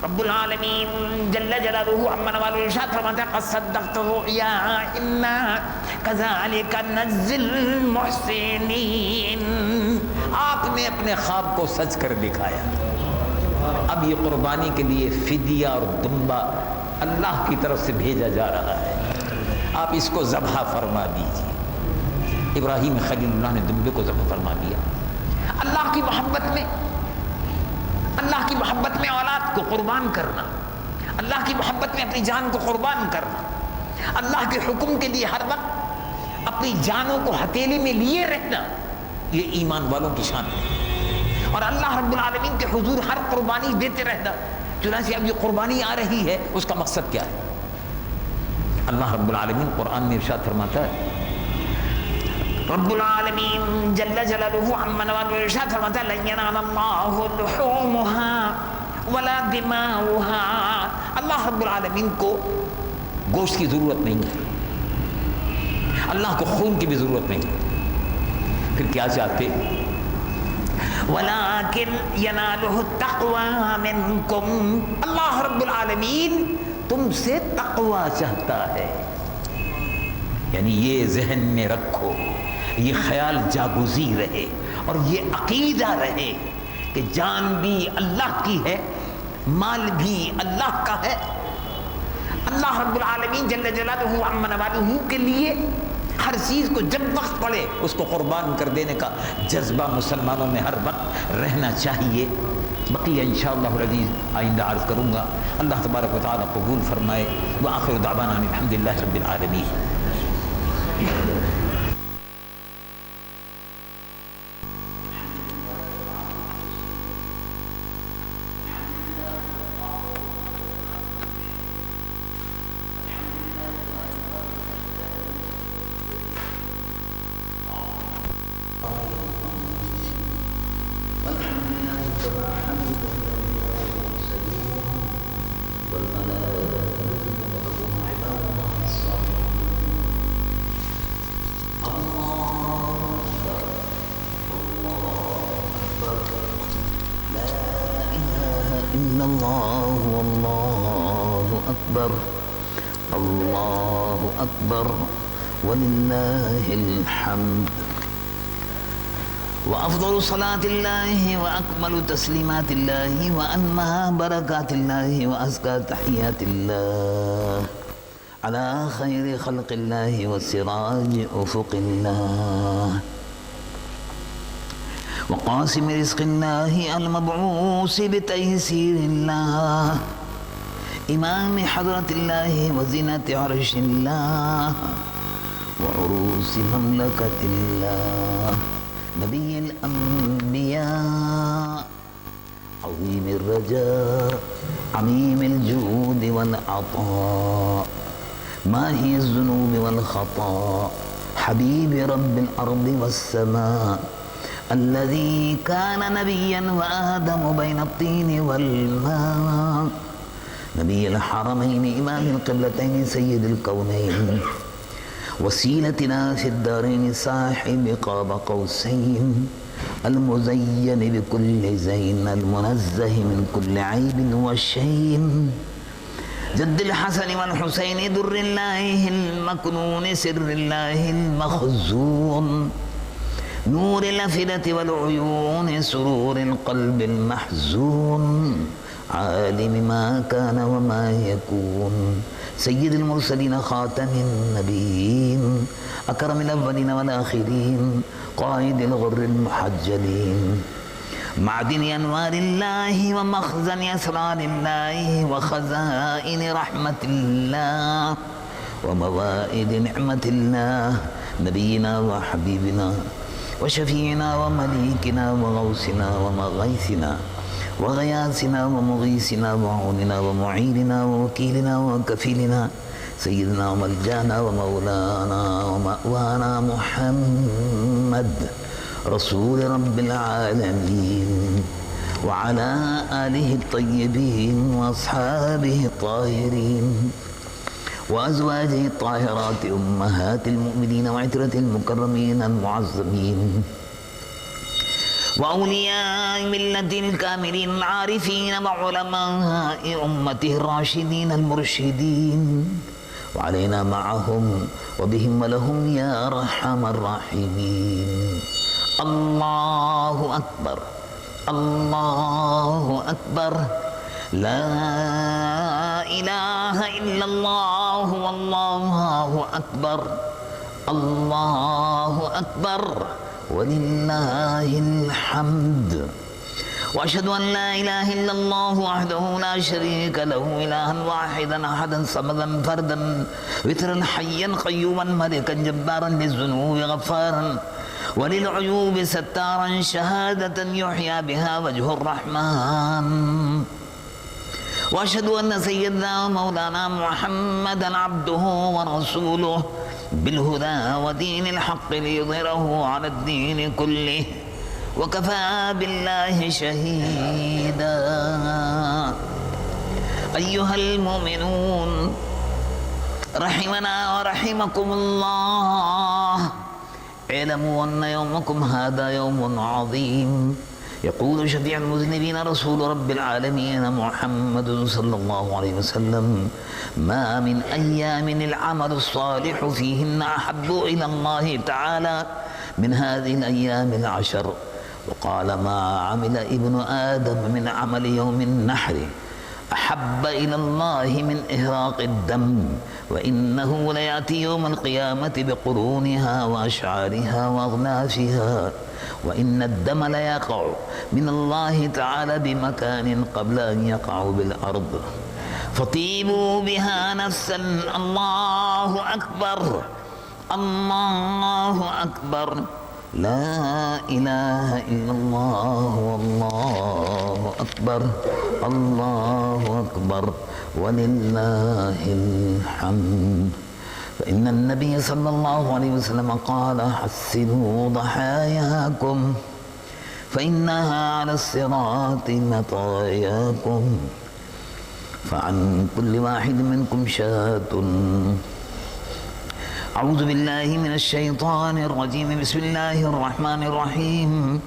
رب العالمین جل جلالہ عم نوالہ ارشاد فرماتا ہے قد صدقت الرؤیا انا کذالک نجزی المحسنین. آپ نے اپنے خواب کو سچ کر دکھایا. اب یہ قربانی کے لیے فدیہ اور دمبا اللہ کی طرف سے بھیجا جا رہا ہے، آپ اس کو ذبح فرما دیجیے. ابراہیم خلیل اللہ نے دمبے کو ذبح فرما دیا. اللہ کی محبت میں، اللہ کی محبت میں اولاد کو قربان کرنا، اللہ کی محبت میں اپنی جان کو قربان کرنا، اللہ کے حکم کے لیے ہر وقت اپنی جانوں کو ہتھیلی میں لیے رہنا، یہ ایمان والوں کی شان ہے. اور اللہ رب العالمین کے حضور ہر قربانی دیتے رہنا. چنانچہ اب یہ قربانی آ رہی ہے، اس کا مقصد کیا ہے؟ اللہ رب العالمین قرآن میں ارشاد فرماتا ہے رب العالمین جل جلالہ عما نوالہ ارشاد فرماتا ہے لن ینال اللہ لحومها ولا دماؤها، اللہ رب العالمین کو گوشت کی ضرورت نہیں ہے، اللہ کو خون کی بھی ضرورت نہیں، پھر کیا چاہتے؟ وَلَٰكِنْ يَنَالُهُ التَّقْوَىٰ مِنْكُمْ، اللہ رب العالمین تم سے تقوی چاہتا ہے۔ یعنی یہ ذہن میں رکھو، یہ خیال جاگزی رہے اور یہ عقیدہ رہے کہ جان بھی اللہ کی ہے، مال بھی اللہ کا ہے۔ اللہ رب العالمین جل جلالہ عما نوالہ کے لیے ہر چیز کو جب وقت پڑے اس کو قربان کر دینے کا جذبہ مسلمانوں میں ہر وقت رہنا چاہیے۔ بقیہ انشاءاللہ العزیز آئندہ عرض کروں گا۔ اللہ تبارک و تعالی قبول فرمائے۔ وآخر دعوانا الحمدللہ رب العالمین۔ اللہ اکبر وللہ الحمد۔ وافضل صلاة اللہ واکمل تسلیمات اللہ وانمى برکات اللہ وازکى تحیات اللہ علی خیر خلق اللہ وسراج افق اللہ وقاسم رزق اللہ المبعوث بتيسير اللہ امام حضرت اللہ وزینت عرش اللہ وعروس مملکت اللہ نبی الانبیاء عظیم الرجاء عمیم الجود والعطاء ماہی الذنوب والخطاء حبیب رب الارض والسماء الذي كان نبيا وآدم بين الطين والماء نبي الحرمين إمام القبلتين سيد الكونين وسيلتنا في الدارين صاحب قاب قوسين المزين بكل زين المنزه من كل عيب وشين جد الحسن والحسين در الله المكنون سر الله المخزون نور الأفئدة والعيون سرور القلب المحزون عالم ما كان وما يكون سيد المرسلين خاتم النبيين أكرم الأولين والآخرين قائد الغر المحجلين معدن أنوار الله ومخزن أسرار الله وخزائن رحمة الله وموائد نعمة الله نبينا وحبيبنا وشفيعنا ومليكنا وغوثنا ومغيثنا وغياثنا ومغيثنا وعوننا ومعيننا ووكيلنا وكفيلنا سيدنا وملجانا ومولانا ومأوانا محمد رسول رب العالمين وعلى آله الطيبين وأصحابه الطاهرين وأزواجه الطاهرات أمهات المؤمنين وعترة المكرمين المعظمين وأولياء ملة الكاملين العارفين وعلماء أمته الراشدين المرشدين وعلينا معهم وبهم ولهم يا أرحم الراحمين الله أكبر الله أكبر لا إله إلا الله والله أكبر الله أكبر ولله الحمد وأشهد أن لا إله إلا الله وحده لا شريك له إلها واحدا أحدا صمدا فردا وترا حيا قيوما ملكا جبارا للذنوب غفارا وللعيوب ستارا شهادة يحيى بها وجه الرحمن وأشهد أن سيدنا مولانا محمدا عبده ورسوله بالهدى ودين الحق ليظهره على الدين كله وكفى بالله شهيدا. أيها المؤمنون رحمنا ورحمكم الله، اعلموا أن يومكم هذا يوم عظيم. يقول شفيع المذنبين رسول رب العالمين محمد صلى الله عليه وسلم: ما من أيام العمل الصالح فيهن أحب إلى الله تعالى من هذه الأيام العشر. وقال: ما عمل ابن آدم من عمل يوم النحر أحب إلى الله من إهراق الدم، وإنه ليأتي يوم القيامة بقرونها وأشعارها وأغلافها، وإن الدم ليقع من الله تعالى بمكان قبل أن يقع بالأرض، فطيبوا بها نفسا. الله أكبر، الله أكبر، لا إله إلا الله، والله أكبر، الله أكبر، ولله الحمد. فإن النبي صلى الله عليه وسلم قال: حسنوا ضحاياكم فإنها على الصراط مطاياكم، فعن كل واحد منكم شاة. أعوذ بالله من الشيطان الرجيم. بسم الله الرحمن الرحيم.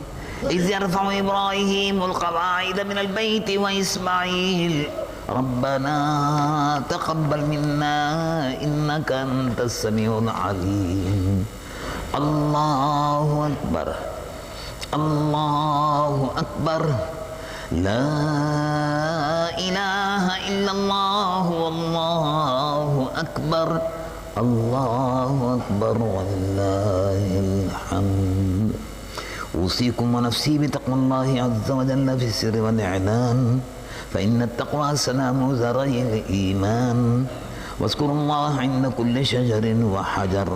إذ يرفع إبراهيم القواعد من البيت وإسماعيل ربنا تقبل منا إنك أنت السميع العليم. الله أكبر، الله أكبر، لا إله إلا الله، والله أكبر، الله أكبر، ولله الحمد. أوصيكم ونفسي بتقوى الله عز وجل في السر والإعلان، فإن التقوى سلام زرعي الإيمان. واذكروا الله عند كل شجر وحجر،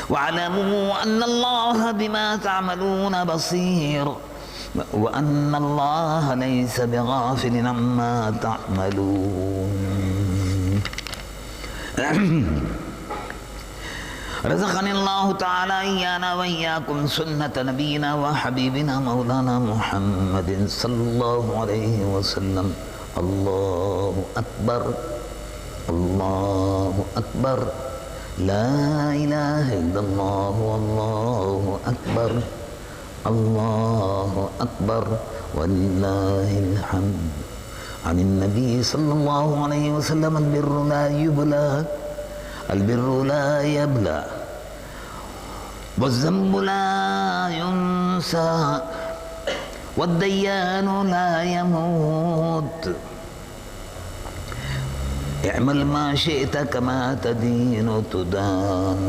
واعلموا أن الله بما تعملون بصير، وأن الله ليس بغافل عما تعملون. رزقني الله تعالى إيانا وإياكم سنة نبينا وحبيبنا مولانا محمد صلى الله عليه وسلم. الله أكبر، الله أكبر، لا إله إلا الله، والله أكبر، الله أكبر، ولله الحمد. عن النبي صلى الله عليه وسلم: البر لا يبلى، البر لا يبلى، والذنب لا ينسى، والديان لا يموت. اعمل ما شئت كما تدين تدان.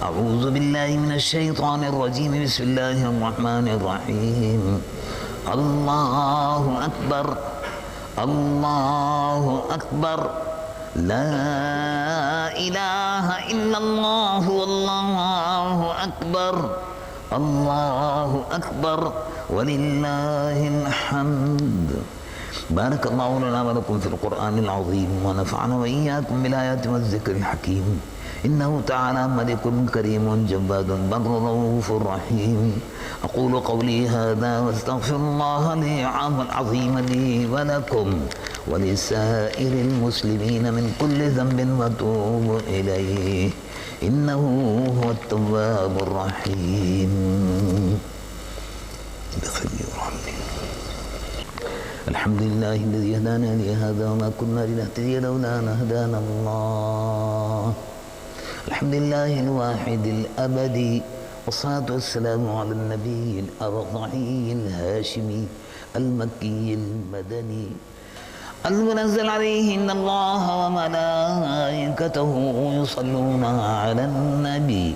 أعوذ بالله من الشيطان الرجيم. بسم الله الرحمن الرحيم. الله أكبر، الله أكبر، لا إله إلا الله، والله أكبر، الله أكبر، ولله الحمد. بارك الله لنا ولكم في القرآن العظيم، ونفعنا وإياكم بالآيات والذكر الحكيم. إنه تعالى ملك كريم جواد بر رؤوف رحيم. أقول قولي هذا واستغفر الله العظيم لي ولكم ولسائر المسلمين من كل ذنب وتوب إليه، إنه هو التواب الرحيم. الحمد لله الذي هدانا لهذا وما كنا لنهتدي لولا أن هدانا الله. الحمد لله الواحد الأبدي، والصلاة والسلام على النبي الأرضعي الهاشمي المكي المدني المنزل عليه إن الله وملائكته يصلون على النبي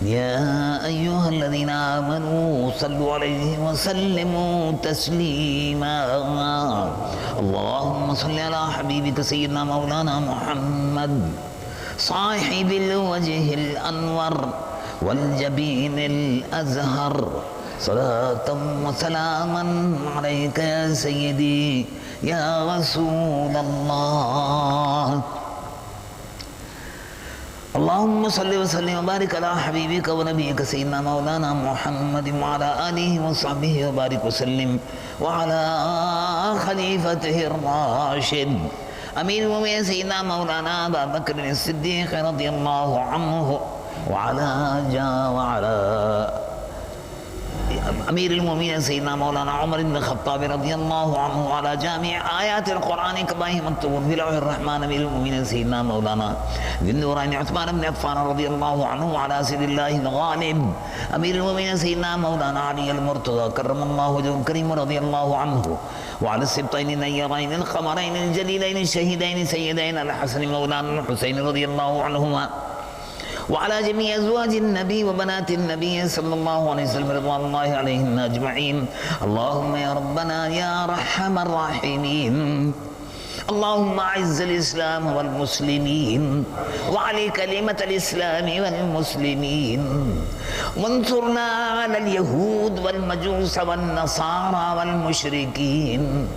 يا أيها الذين آمنوا صلوا عليه وسلموا تسليما. اللهم صل على حبيبك سيدنا مولانا محمد صاحب الوجه الأنور والجبين الأزهر، صلاة وسلاما عليك يا سيدي يا رسول الله. اللهم صل وسلم وبارك على حبيبك ونبيك سيدنا مولانا محمد وعلى آله وصحبه وبارك وسلم وعلى خليفته الراشد امیر المؤمنین سیدنا مولانا ابا بکر الصدیق رضی اللہ عنہ وعلى امیر المؤمنین سیدنا مولانا عمر بن الخطاب رضی اللہ عنہ وعلى جامع آیات القرآن کما هی مکتوب فی لوح الرحمن امیر المؤمنین سیدنا مولانا ذی النورین عثمان بن عفان رضی اللہ عنہ وعلى سید اللہ الغالب امیر المؤمنین سیدنا مولانا علی المرتضی کرم اللہ وجهه الکریم رضی اللہ عنہ وعلى السبطين النيرين القمرين الجليلين الشهيدين سيدين الحسن مولانا الحسين رضي الله عنهما وعلى جميع أزواج النبي وبنات النبي صلى الله عليه وسلم رضوان الله عليهم أجمعين اللهم يا ربنا يا أرحم الراحمين اللهم أعز الإسلام والمسلمين وعلي كلمة الإسلام والمسلمين وانصرنا على اليهود والمجوس والنصارى والمشركين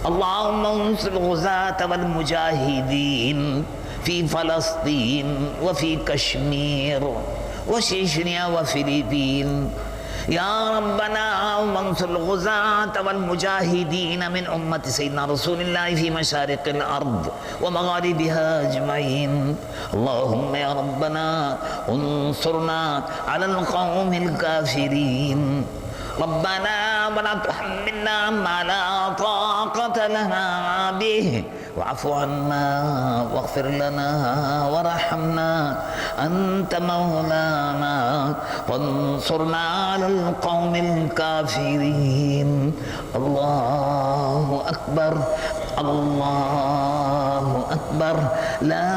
اللهم انصر الغزاة والمجاهدين في فلسطين وفي كشمير وشيشنيا وفلبين يا ربنا وانصر الغزاة والمجاهدين من أمة سيدنا رسول الله في مشارق الأرض ومغاربها أجمعين اللهم يا ربنا انصرنا على القوم الكافرين ربنا ولا تحملنا ما لا طاقة لنا به واعف عنا واغفر لنا وارحمنا أنت مولانا فانصرنا على القوم الكافرين الله أكبر الله أكبر لا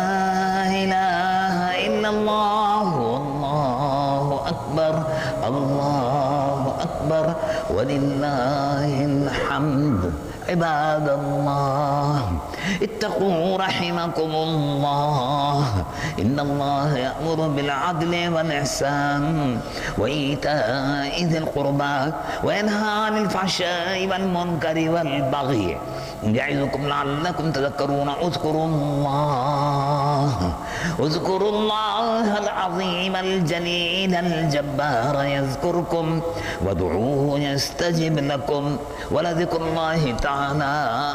إله إلا الله والله أكبر الله أكبر ولله الحمد عباد الله اتقوا رحمكم الله إن الله يأمر بالعدل والإحسان وإيتاء ذي القربى وينهى عن الفحشاء والمنكر والبغي يعظكم لعلكم تذكرون اذكروا الله العظيم الجليل الجبار يذكركم وادعوه يستجب لكم ولذكر الله تعالى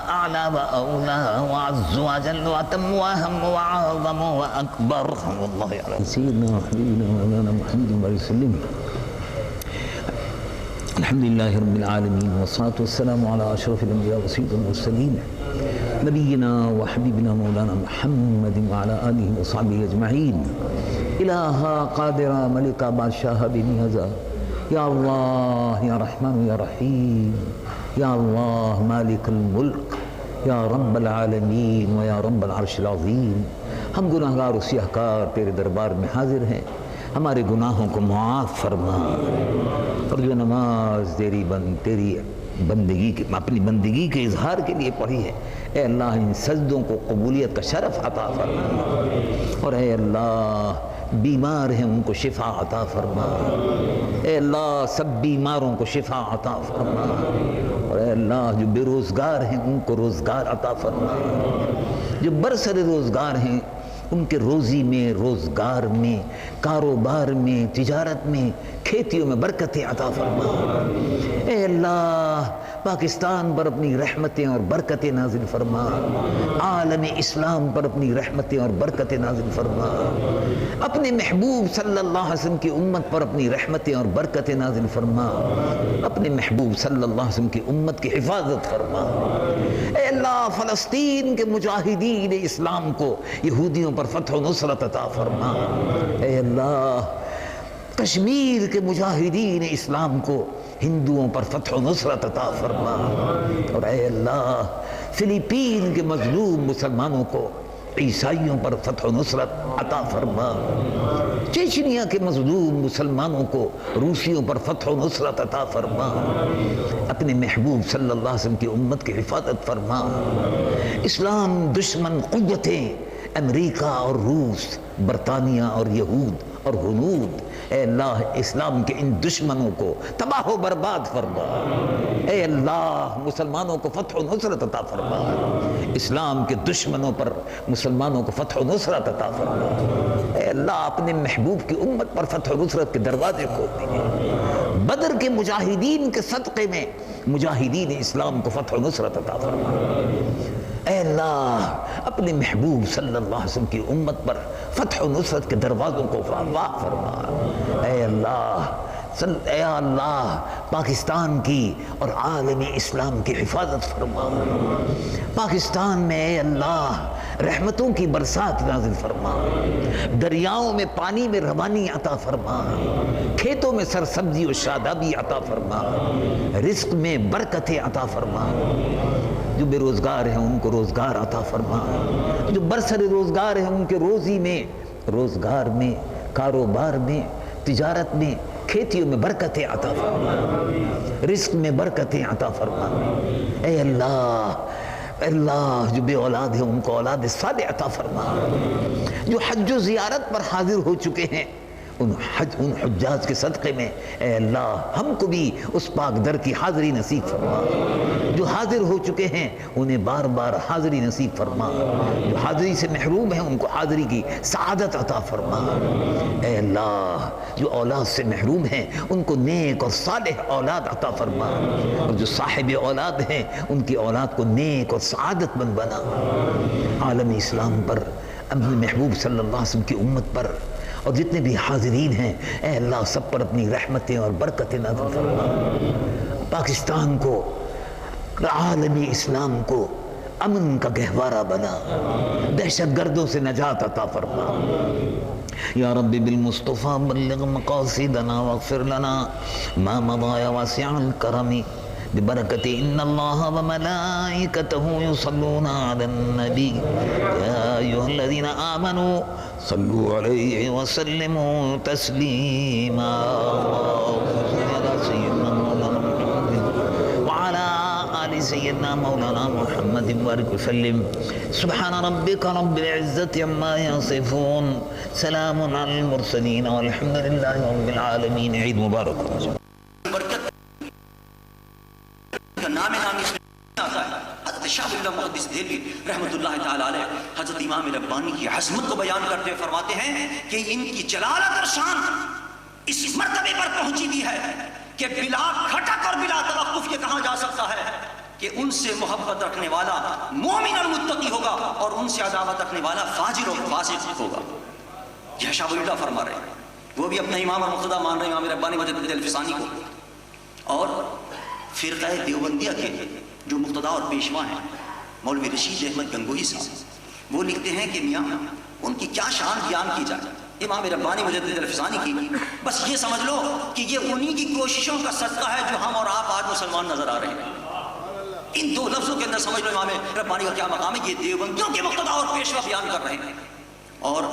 أعلى وأولى وعز وجل وأتم وأهم وأعظم وأكبر والله على سيدنا وحبيبنا مولانا محمد وسلم الحمد لله رب العالمين والصلاة والسلام على أشرف الأنبياء وسيد المرسلين نبينا وحبيبنا مولانا محمد وعلى آله وصحبه أجمعين إلها قادرا ملكا بادشاہ بنيازا يا الله يا رحمن يا رحيم يا الله مالك الملك يا رب العالمين ويا رب العرش العظيم ہم گناہگار و سیاہکار تیرے دربار میں حاضر ہیں ہمارے گناہوں کو معاف فرما اور جو نماز تیری بندگی کے اپنی بندگی کے اظہار کے لیے پڑھی ہے اے اللہ ان سجدوں کو قبولیت کا شرف عطا فرما اور اے اللہ بیمار ہیں ان کو شفا عطا فرما اے اللہ سب بیماروں کو شفا عطا فرما اور اے اللہ جو بے روزگار ہیں ان کو روزگار عطا فرما جو برسر روزگار ہیں ان کے روزی میں روزگار میں کاروبار میں تجارت میں کھیتیوں میں برکتیں عطا فرما اے اللہ پاکستان پر اپنی رحمتیں اور برکتیں نازل فرما عالم اسلام پر اپنی رحمتیں اور برکتیں نازل فرما اپنے محبوب صلی اللہ علیہ وسلم کی امت پر اپنی رحمتیں اور برکتیں نازل فرما اپنے محبوب صلی اللہ علیہ وسلم کی امت کی حفاظت فرما اے اللہ فلسطین کے مجاہدین اسلام کو یہودیوں پر فتح و نصرت عطا فرما اے اللہ کشمیر کے مجاہدین اسلام کو ہندوؤں پر فتح و نصرت عطا فرما اور اے اللہ فلپین کے مظلوم مسلمانوں کو عیسائیوں پر فتح و نصرت عطا فرما چیچنیا کے مظلوم مسلمانوں کو روسیوں پر فتح و نصرت عطا فرما اپنے محبوب صلی اللہ علیہ وسلم کی امت کی حفاظت فرما اسلام دشمن قوتیں امریکہ اور روس برطانیہ اور یہود اور ہنود اے اللہ اسلام کے ان دشمنوں کو تباہ و برباد فرما اے اللہ مسلمانوں کو فتح و نصرت عطا فرما اسلام کے دشمنوں پر مسلمانوں کو فتح و نصرت عطا فرما اے اللہ اپنے محبوب کی امت پر فتح و نصرت کے دروازے کھول دیجیے، بدر کے مجاہدین کے صدقے میں مجاہدین اسلام کو فتح و نصرت عطا فرما۔ اے اللہ اپنے محبوب صلی اللہ علیہ وسلم کی امت پر فتح و نصرت کے دروازوں کو واہ فرما۔ اے اللہ پاکستان کی اور عالم اسلام کی حفاظت فرما۔ پاکستان میں اے اللہ رحمتوں کی برسات نازل فرما، دریاؤں میں پانی میں روانی عطا فرما، کھیتوں میں سرسبزی و شادابی عطا فرما، رزق میں برکتیں عطا فرما، جو بے روزگار ہیں ان کو روزگار عطا فرما، جو برسر روزگار ہیں ان کے روزی میں، روزگار میں، کاروبار میں، تجارت میں، کھیتیوں میں برکتیں عطا فرما، رزق میں برکتیں عطا فرما۔ اے اللہ جو بے اولاد ہیں ان کو اولاد صالح عطا فرما، جو حج و زیارت پر حاضر ہو چکے ہیں ان حجاج کے صدقے میں اے اللہ ہم کو بھی اس پاک در کی حاضری نصیب فرما، جو حاضر ہو چکے ہیں انہیں بار بار حاضری نصیب فرما، جو حاضری سے محروم ہیں ان کو حاضری کی سعادت عطا فرما۔ اے اللہ جو اولاد سے محروم ہیں ان کو نیک اور صالح اولاد عطا فرما، اور جو صاحب اولاد ہیں ان کی اولاد کو نیک اور سعادت مند بنا۔ عالم اسلام پر اپنے محبوب صلی اللہ علیہ وسلم کی امت پر اور جتنے بھی حاضرین ہیں اے اللہ سب پر اپنی رحمتیں اور برکتیں نازل فرما۔ پاکستان کو، عالم اسلام کو امن کا گہوارہ بنا، دہشت گردوں سے نجات عطا فرما۔ یا رب بالمصطفیٰ بلغ مقاصدنا واغفر لنا ما مضى يا واسع الكرم ببرکت ان اللہ وملائکتہ یصلون علی النبی یا ایہا الذین آمنوا صلوا علیہ وسلموا تسلیما وعلی آل سیدنا مولانا محمد وبارک وسلم۔ سبحان ربک رب العزت عما یصفون، سلام علی المرسلین والحمد للہ رب العالمین۔ عید مبارک۔ نام اس میں آتا ہے۔ حضرت شاہ ولی اللہ محدث دہلوی رحمۃ اللہ تعالی علیہ حضرت امام ربانی کی عظمت کو بیان کرتے ہوئے فرماتے ہیں کہ ان کی جلالت اور شان اس مرتبے پر پہنچی بھی ہے کہ بلا کھٹک اور بلا توقف یہ کہا جا سکتا ہے کہ ان سے محبت رکھنے والا مومن اور متقی ہوگا اور ان سے عداوت رکھنے والا فاجر اور فاسق ہوگا۔ یہ شاہ ولی اللہ فرما رہے ہیں، وہ بھی اپنا امام اور مقتدیٰ مان رہے ہیں امام ربانی مجدد الفسانی کو۔ اور فرقہ دیوبندیہ کے جو مقتدیٰ اور پیشوا ہیں مولوی رشید احمد گنگوہی صاحب، وہ لکھتے ہیں کہ میاں ان کی کیا شان بیان کی جائے امام ربانی مجدد الفسانی کی، بس یہ سمجھ لو کہ یہ انہی کی کوششوں کا صدقہ ہے جو ہم اور آپ آج مسلمان نظر آ رہے ہیں۔ ان دو لفظوں کے اندر سمجھ لو امام ربانی کا کیا مقام ہے۔ یہ دیوبندیوں کے مقتدیٰ اور پیشوا بیان کر رہے ہیں، اور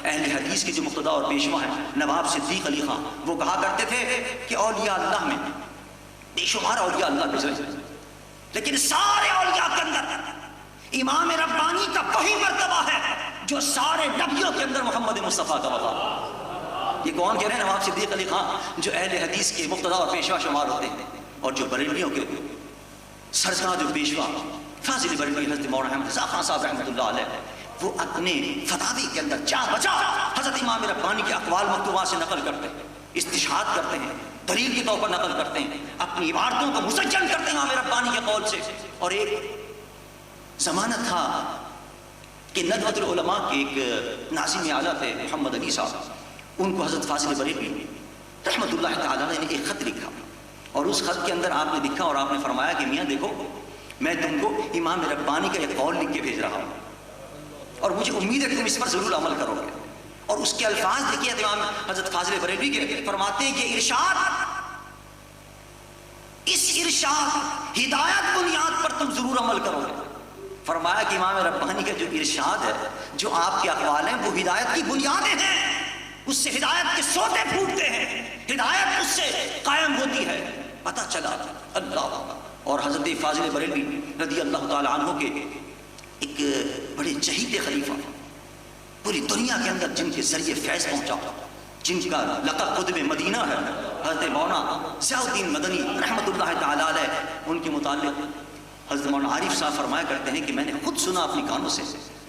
اہل حدیث کے جو مقتدیٰ اور پیشوا ہیں نواب صدیق علی خان، وہ کہا کرتے تھے کہ اولیاء اللہ میں بے شمار اولیاء اللہ گزرے، لیکن سارے اولیاء کے اندر امام ربانی کا وہی مرتبہ ہے جو سارے نبیوں کے اندر محمد مصطفیٰ کا مقام۔ یہ کون کہہ رہے ہیں؟ نواب صدیق علی خان، جو اہل حدیث کے مقتدیٰ اور پیشوا شمار ہوتے ہیں، اور جو بریلویوں کے سرکار جو پیشوا فاضل بریلوی حضرت مولانا احمد رضا خان صاحب رحمۃ اللہ علیہ، وہ اپنے فتاوی کے اندر جا بجا حضرت امام ربانی کے اقوال مکتوبات سے نقل کرتے ہیں، استشہاد کرتے ہیں، دلیل کے طور پر نقل کرتے ہیں، اپنی عبارتوں کو مسجل کرتے ہیں امام ربانی کے قول سے۔ اور ایک زمانہ تھا کہ ندوۃ العلماء کے ایک ناظم اعلیٰ تھے محمد علی صاحب، ان کو حضرت فاضل بریلوی رحمۃ اللہ تعالیٰ نے ایک خط لکھا، اور اس خط کے اندر آپ نے لکھا اور آپ نے فرمایا کہ میاں دیکھو میں تم کو امام ربانی کا ایک قول لکھ کے بھیج رہا ہوں، اور مجھے امید ہے کہ تم اس پر ضرور عمل کرو گے۔ اور اس کے الفاظ لکھے امام حضرت فاضل بریلوی کے، فرماتے ہیں کہ ارشاد، اس ارشاد ہدایت بنیاد پر تم ضرور عمل کرو گے۔ فرمایا کہ امام ربانی کا جو ارشاد ہے، جو آپ کے اقوال ہیں، وہ ہدایت کی بنیادیں ہیں، اس سے ہدایت کے سوتے پھوٹتے ہیں، ہدایت اس سے قائم ہوتی ہے۔ پتہ چلا اللہ، اور حضرت فاضل بریلوی رضی اللہ تعالیٰ عنہ کے ایک بڑے چہیتے خلیفہ، پوری دنیا کے اندر جن کے ذریعے فیض پہنچا، جن کا لقب قطب مدینہ ہے، حضرت مولانا ضیاء الدین مدنی رحمۃ اللہ تعالیٰ علیہ، ان کے متعلق حضرت مولانا عارف صاحب فرمایا کرتے ہیں کہ میں نے خود سنا اپنی کانوں سے،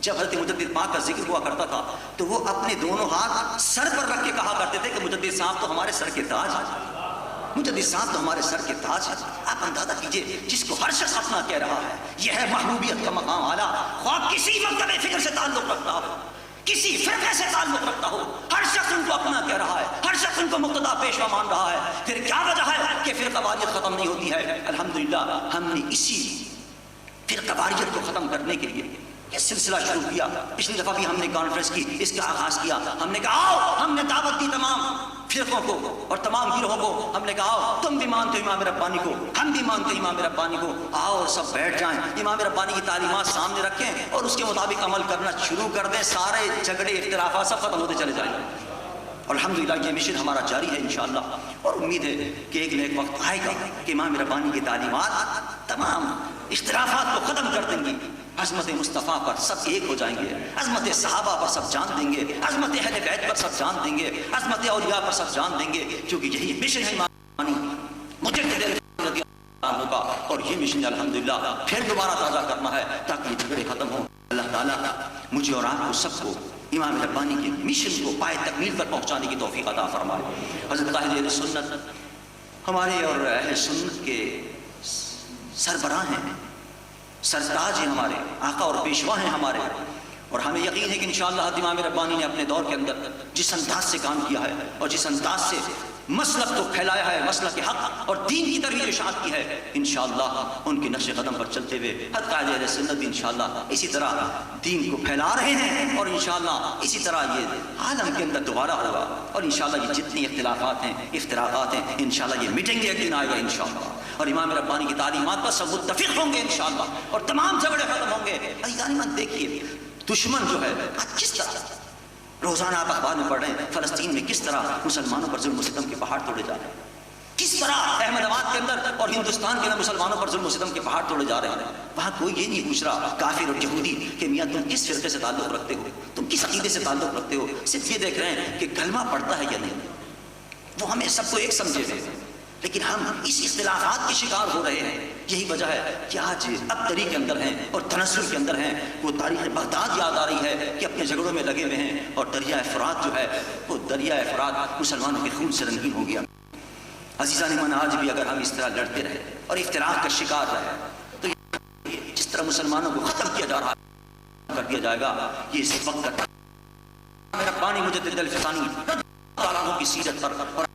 جب حضرت مجدد پاک کا ذکر ہوا کرتا تھا تو وہ اپنے دونوں ہاتھ سر پر رکھ کے کہا کرتے تھے کہ مجدد صاحب تو ہمارے سر کے تاج ہیں، مجدد صاحب تو ہمارے سر کے تاج ہیں۔ آپ اندازہ کیجئے جس کو ہر شخص اپنا کہہ رہا ہے، یہ ہے محبوبیت کا مقام اعلیٰ، خواہ کسی مکتب فکر سے تعلق رکھتا ہو، کسی فرقے سے تعلق رکھتا ہو، ہر شخص ان کو اپنا کہہ رہا ہے، ہر شخص ان کو مقتدا پیشوا مان رہا ہے۔ پھر کیا وجہ ہے کہ فرقہ واریت ختم نہیں ہوتی ہے؟ الحمدللہ ہم نے اسی فرقہ واریت کو ختم کرنے کے لیے یہ سلسلہ شروع کیا۔ پچھلی دفعہ بھی ہم نے کانفرنس کی، اس کا آغاز کیا، ہم نے کہا آؤ، ہم نے دعوت دی تمام فرقوں کو اور تمام گروہوں کو، ہم نے کہا آؤ تم بھی مانتے ہو امام ربانی کو، ہم بھی مانتے امام ربانی کو، آؤ اور سب بیٹھ جائیں، امام ربانی کی تعلیمات سامنے رکھیں اور اس کے مطابق عمل کرنا شروع کر دیں، سارے جھگڑے اختلافات سب ختم ہوتے چلے جائیں۔ اور الحمدللہ یہ مشن ہمارا جاری ہے انشاءاللہ، اور امید ہے کہ ایک نہ ایک وقت آئے گا کہ امام ربانی کی تعلیمات تمام اختلافات کو ختم کر دیں گی، عظمت مصطفیٰ پر سب ایک ہو جائیں گے، عظمت صحابہ پر سب جان دیں گے، عظمت اہل بیت پر سب جان دیں گے، عظمت اولیاء پر سب جان دیں گے، کیونکہ یہی مشن ہے امام مجدد رضی اللہ عنہ کا، اور یہ مشن الحمدللہ پھر دوبارہ تازہ کرنا ہے تاکہ یہ جھگڑے ختم ہوں۔ اللہ تعالیٰ مجھے اور آپ کو سب کو امام ربانی کے مشن کو پائے تکمیل تک پہنچانے کی توفیق عطا فرمائے۔ حضرت طاہر اہل سنت ہمارے اور اہل سنت کے سربراہ ہیں، سرتاج ہیں، ہمارے آقا اور پیشوا ہیں ہمارے، اور ہمیں یقین ہے کہ انشاءاللہ امام ربانی نے اپنے دور کے اندر جس انداز سے کام کیا ہے اور جس انداز سے مسلک کو پھیلایا ہے، مسلک حق اور دین کی ترویج اشاعت کی ہے، انشاءاللہ ان کے نقش قدم پر چلتے ہوئے حضرت قائد اہل سنت بھی انشاءاللہ اسی طرح دین کو پھیلا رہے ہیں، اور انشاءاللہ اسی طرح یہ عالم کے اندر دوبارہ ہوگا، اور انشاءاللہ یہ جتنی اختلافات ہیں افتراقات ہیں انشاءاللہ یہ مٹیں گے، ایک دن آئے گا انشاءاللہ، اور امام ربانی کی تعلیمات پر سب متفق ہوں گے انشاءاللہ، اور تمام جھگڑے ختم ہوں گے۔ غنیمت دیکھیے دشمن جو ہے کس طرح روزانہ آپ اخبار میں پڑھ رہے ہیں فلسطین میں کس طرح مسلمانوں پر ظلم و ستم کے پہاڑ توڑے جا رہے ہیں، کس طرح احمد آباد کے اندر اور ہندوستان کے اندر مسلمانوں پر ظلم و ستم کے پہاڑ توڑے جا رہے ہیں۔ وہاں کوئی یہ نہیں پوچھ رہا کافر اور یہودی کہ میاں تم کس فرقے سے تعلق رکھتے ہو، تم کس عقیدے سے تعلق رکھتے ہو، صرف یہ دیکھ رہے ہیں کہ کلمہ پڑھتا ہے یا نہیں۔ وہ ہمیں سب کو ایک سمجھے تھے، لیکن ہم اس اختلافات کے شکار ہو رہے ہیں۔ یہی وجہ ہے کہ آج ابتری کے اندر ہیں اور تنزل کے اندر ہیں، وہ تاریخ بغداد یاد آ رہی ہے کہ اپنے جھگڑوں میں لگے ہوئے ہیں، اور دریائے فرات جو ہے وہ دریائے فرات مسلمانوں کے خون سے رنگین ہو گیا۔ عزیزان من، آج بھی اگر ہم اس طرح لڑتے رہے اور اختلاف کا شکار رہے تو جس طرح مسلمانوں کو ختم کیا جا رہا ہے کر دیا جائے گا، یہ اس وقت کا میرا پانی مجدد الفسانی تعالیٰ کی سیرت پر اور